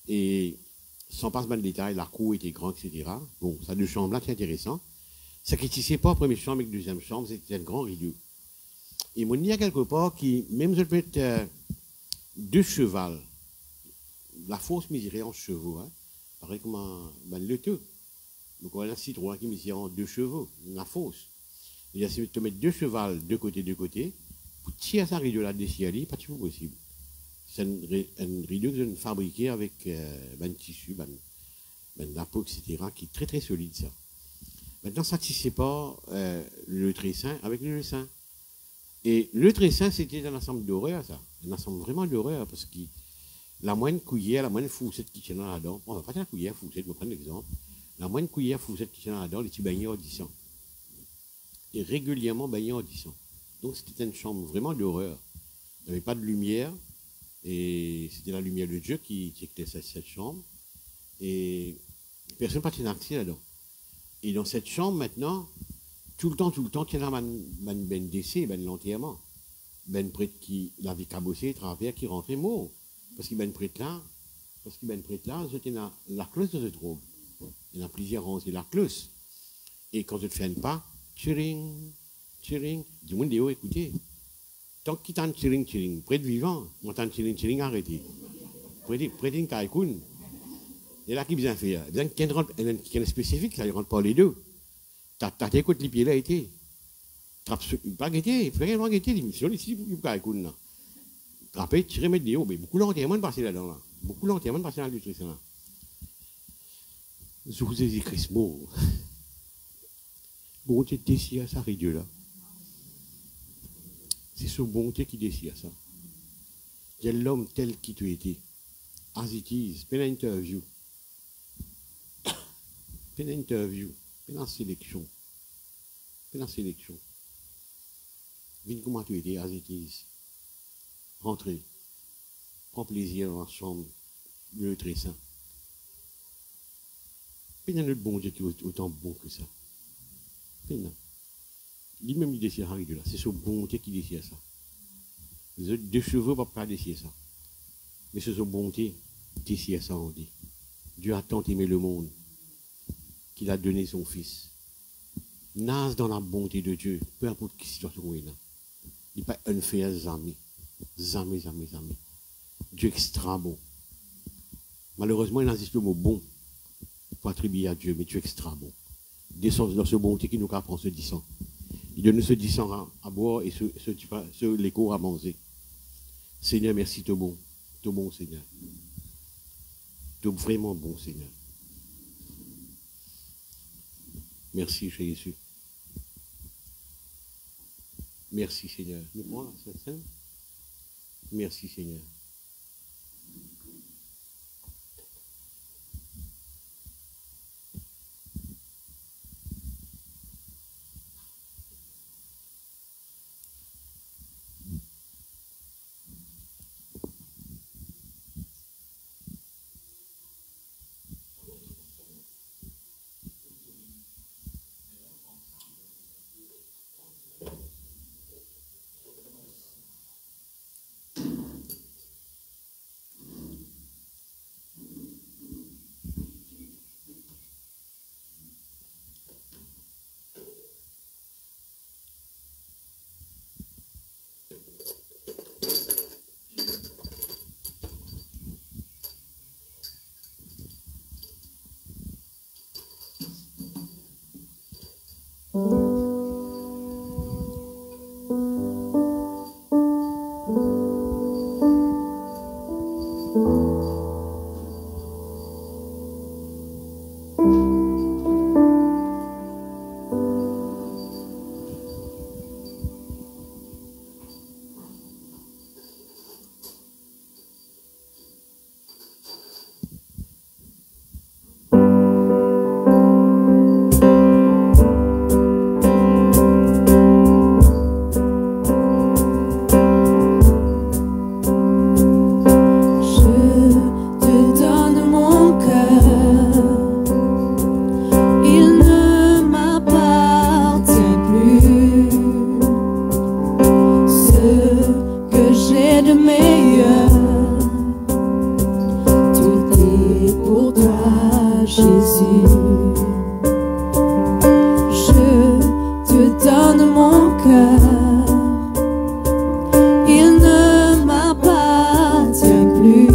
et sans passer dans le détail, la cour était grande, etc. Bon, ça 2 chambres là, c'est intéressant. Ce qui ne pas la première chambre avec la deuxième chambre, c'était un grand rideau. Et il y a quelque part qui, même je peux être 2 chevals, la fausse mesurait en chevaux, hein, pareil comme le tout. Donc on a un citron qui mesure en 2 chevaux, la fausse. Il y a de mettre 2 chevals de côté, pour tirer ça rideau là dessus, pas du tout possible. C'est un rideau que je fabriqué avec un tissu, la peau, etc., qui est très très solide ça. Maintenant, ça ne pas le tressin avec le sein. Et le tressin, c'était un ensemble d'horreur, ça. Un ensemble vraiment d'horreur, parce que la moindre cuillère, la moindre foussette qui tient là-dedans, on va pas dire la cuillère, foussette, je vais prendre l'exemple. La moindre cuillère, foussette qui tient là-dedans, les petits baignés en 10 ans. Et régulièrement baignés en 10 ans. Donc c'était une chambre vraiment d'horreur. Il n'y avait pas de lumière, et c'était la lumière de Dieu qui était cette chambre. Et personne n'a pas de accès là-dedans. Et dans cette chambre, maintenant, tout le temps, il y a un décès, l'enterrement. Ben prêtre qui l'avait cabossé, travers, qui rentrait mort. Parce qu'il ben prêtre là, c'était la cloche de ce trouble. Il y en a plusieurs rangs, c'est la cloche. Et quand je ne fais pas, tchiring, du monde est haut, écoutez. Tant qu'il t'en tchiring, prêtre vivant, on t'en tchiring, arrêtez. Prêtre une caïkoun. Et là, qui bien fait? Il y a un spécifique, ça ne rentre pas les deux. T'as écouté les pieds là, été. Pas guetté, il faut rien guetter, l'émission ici, il faut pas là. Trapper, tirer, mettre des hauts, mais beaucoup l'enterrement de passer là-dedans, là. Beaucoup l'enterrement de passer dans l'industrie, là. Je vous ai écrit ce mot. Bonté désire ça, Dieu là. C'est ce bonté qui désire ça. Il y a l'homme tel qui tu étais. As it is, peine interview. Peine interview. Peine sélection. Viens comment tu étais, as it is. Rentrez. Prends plaisir dans la chambre. Le tressin. Peine un autre bon Dieu qui est autant bon que ça. Peine. Lui-même, il désire Harry de là. C'est ce bonté qui désire ça. Les autres 2 chevaux ne peuvent pas désirer ça. Mais c'est ce bonté qui désire ça, on dit. Dieu a tant aimé le monde qu'il a donné son Fils. Nage dans la bonté de Dieu, peu importe quelle situation on est là. Il n'est pas un fait jamais. Jamais. Dieu est extra bon. Malheureusement, il n'existe le mot bon pour attribuer à Dieu, mais Dieu est extra bon. Descend dans ce bonté qui nous apprend ce 10 ans. Il donne ce 10 ans à boire et ce l'écho à manger. Seigneur, merci, tu es bon. Tu es bon, Seigneur. Tu es vraiment bon, Seigneur. Merci, Jésus. Merci, Seigneur. Nous prenons la scène. Merci, Seigneur. Je te donne mon cœur, il ne m'appartient plus.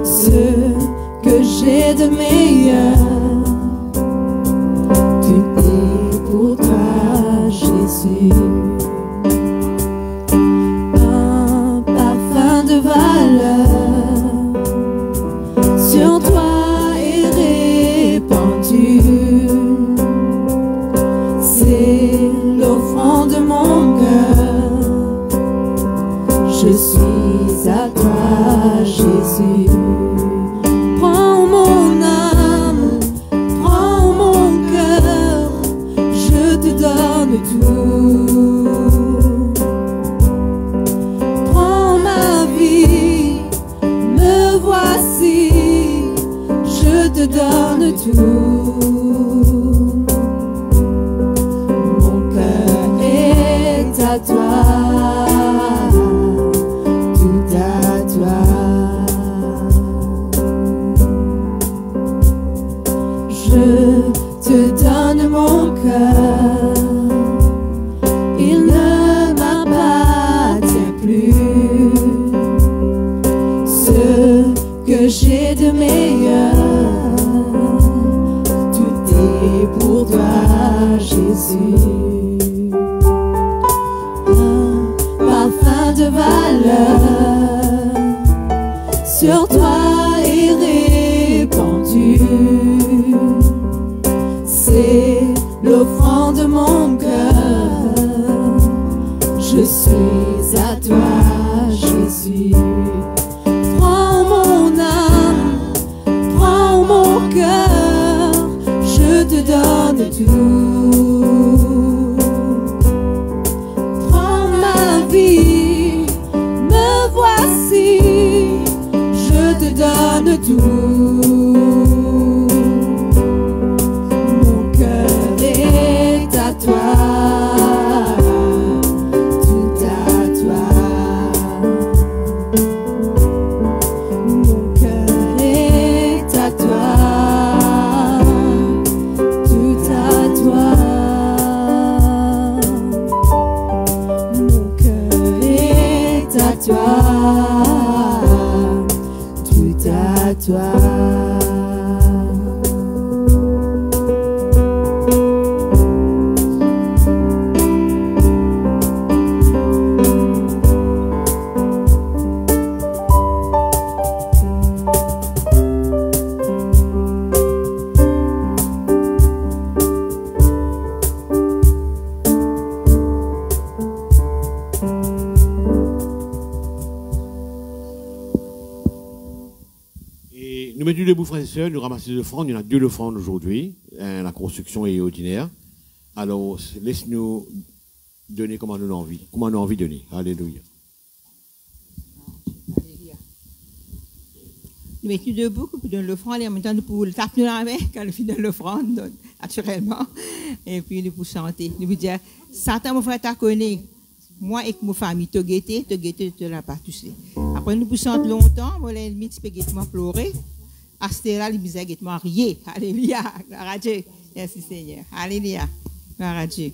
Ce que j'ai de meilleur, tout est pour toi, Jésus. Un parfum de valeur sur toi est répandu. C'est l'offrande de mon cœur. Je suis à toi, Jésus. Prends mon âme, prends mon cœur, je te donne tout. Prends ma vie, me voici, je te donne tout. Mon cœur est à toi, tout à toi. Je te donne mon cœur, il ne m'appartient plus. Ce que j'ai de meilleur, tout est pour toi, Jésus. Un parfum de valeur sur toi est répandu. C'est l'offrande de mon cœur. Je suis à toi, Jésus. Prends mon âme, prends mon cœur, je te donne tout. Prends ma vie, me voici, je te donne tout. Mon cœur est à toi, tout à toi. Mon cœur est à toi, tout à toi. Mon cœur est à toi, tout à toi. Et nous mettons debout, frères et sœurs, nous ramassons des offrandes. Il y en a 2 offrandes aujourd'hui. La construction est ordinaire. Alors, laisse-nous donner comme on a envie. Comme on a envie de donner. Alléluia. Alléluia. Nous mettons debout pour donner l'offrande et en même temps nous pouvons le taper dans la main quand nous finissons l'offrande, naturellement. Et puis nous pouvons chanter. Nous pouvons dire, Satan, mon frère, t'a connu. Moi et ma famille, te guetté, tu l'as pas touché. Après, nous poussons longtemps, moi, l'ennemi, tu peux guettement pleurer. Astéra, les misères guettement rier. Alléluia. Gloire à Dieu. Merci Seigneur. Alléluia. Gloire à Dieu.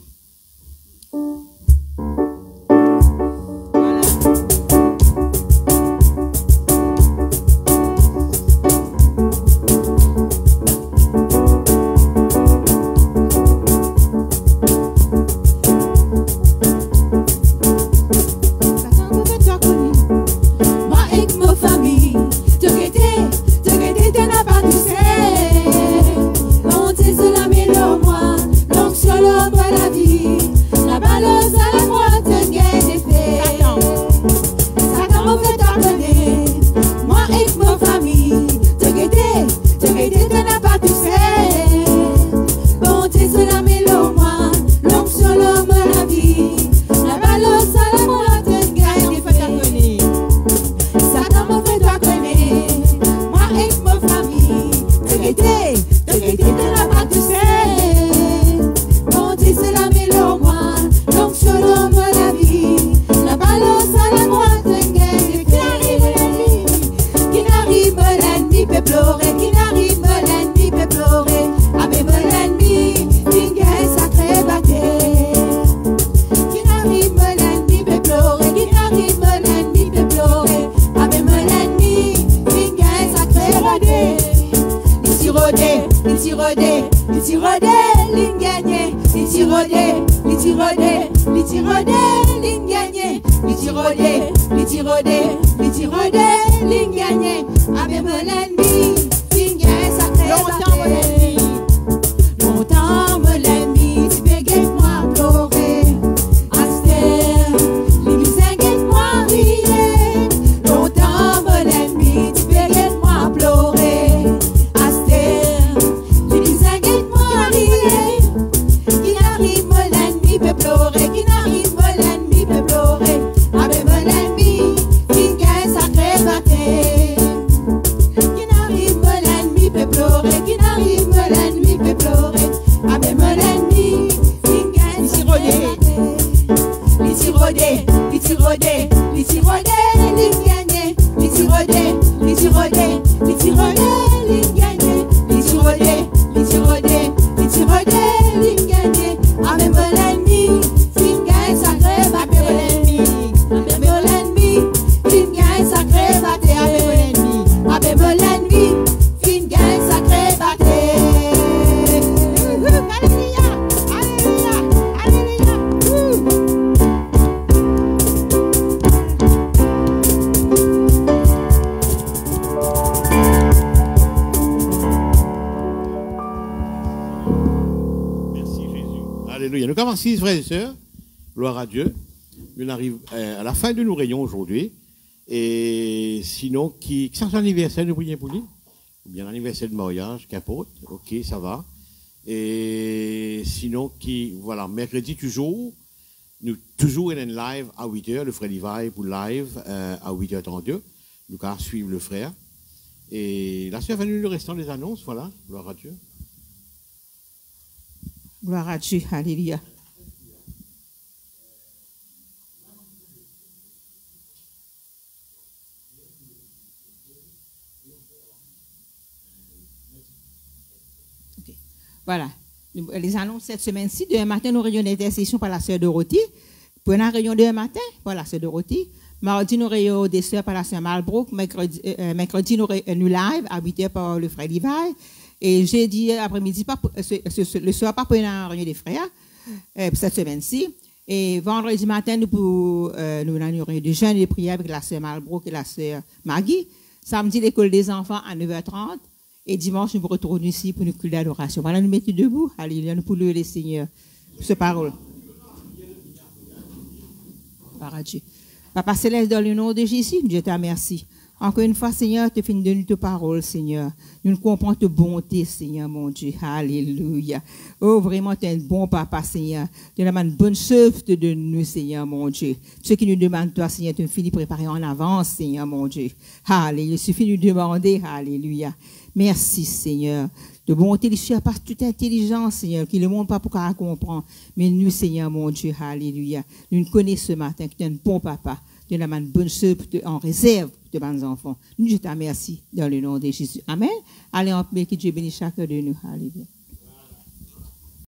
Qui n'arrive l'ennemi peut pleurer, qui n'arrive l'ennemi il tire ligne gagnée, il tire ligne gagnée, il tire ligne gagnée, avec mon ennemi, ligne gagnée, ça crée longtemps mon ennemi, tu peux guetter moi pleurer, Aster, l'église guette moi rire, longtemps mon ennemi, tu peux guetter moi pleurer, Aster, l'église guette moi rire, qui n'arrive mon ennemi peut pleurer, qui n'arrive mon ennemi peut pleurer, avec mon ennemi, ligne gagnée, ça crée bâté, qui n'arrive mon ennemi peut pleurer, qui n'arrive mon ennemi peut pleurer, avec mon ennemi, ligne gagnée, ça crée bâté. Les tirodés, ligne gagnée, les tirodés, ligne gagnée, les tirodés, ligne gagnée, avec mon ennemi, ligne gagnée, ça crée bâté, avec mon ennemi, ligne gagnée, ça crée bâté, avec mon ennemi, ligne gagnée, ça crée bâté. Alléluia, Merci Jésus. Alléluia. Nous commençons, frères et sœurs. Gloire à Dieu. Nous arrivons à la fin de nos réunions aujourd'hui. Et sinon, qui c'est son anniversaire, nous prions pour lui? Ou bien l'anniversaire de mariage, qu'importe. Ok, ça va. Et sinon, voilà, mercredi toujours, nous toujours en live à 8h, le frère Levi pour live à 8h32. Nous allons suivre le frère. Et la sœur va nous le restant des annonces, voilà. Gloire à Dieu. Gloire à Dieu, alléluia. Ok. Voilà. Les annonces cette semaine-ci, demain matin, nous réunions d'intercession par la sœur Dorothy. Pour une réunion demain matin, par la sœur Dorothy. Mardi, nous réunions des sœurs par la sœur Malbrook. Mercredi, nous live à 8h par le frère Levi. Et jeudi après-midi, le soir, pas pour une réunion des frères, cette semaine-ci. Et vendredi matin, nous avons une réunion de jeûne et de prière avec la sœur Malbrook et la sœur Maggie. Samedi, l'école des enfants à 9h30. Et dimanche, nous retournons ici pour une culte d'adoration. Voilà, nous mettons debout. Alléluia, nous pour louer les Seigneurs. Ce parole. Par Dieu. Papa Céleste, dans le nom de Jésus, Dieu te remercie. Encore une fois, Seigneur, tu finis de nous ta parole, Seigneur. Nous comprenons ta bonté, Seigneur, mon Dieu. Alléluia. Oh, vraiment, tu es un bon papa, Seigneur. Tu as une bonne chef de nous, Seigneur, mon Dieu. Ce qui nous demande, toi, Seigneur, tu finis de préparer en avance, Seigneur, mon Dieu. Alléluia. Il suffit de nous demander, alléluia. Merci, Seigneur. De bonté, il surpasse toute intelligence, Seigneur, qui ne le monde pas pour qu'on comprenne. Mais nous, Seigneur, mon Dieu, alléluia. Nous nous connaissons ce matin que tu es un bon papa. Tu as une bonne chef en réserve de bons enfants. Nous, je te remercie dans le nom de Jésus. Amen. Allez en paix, que Dieu bénisse chacun de nous. Alléluia.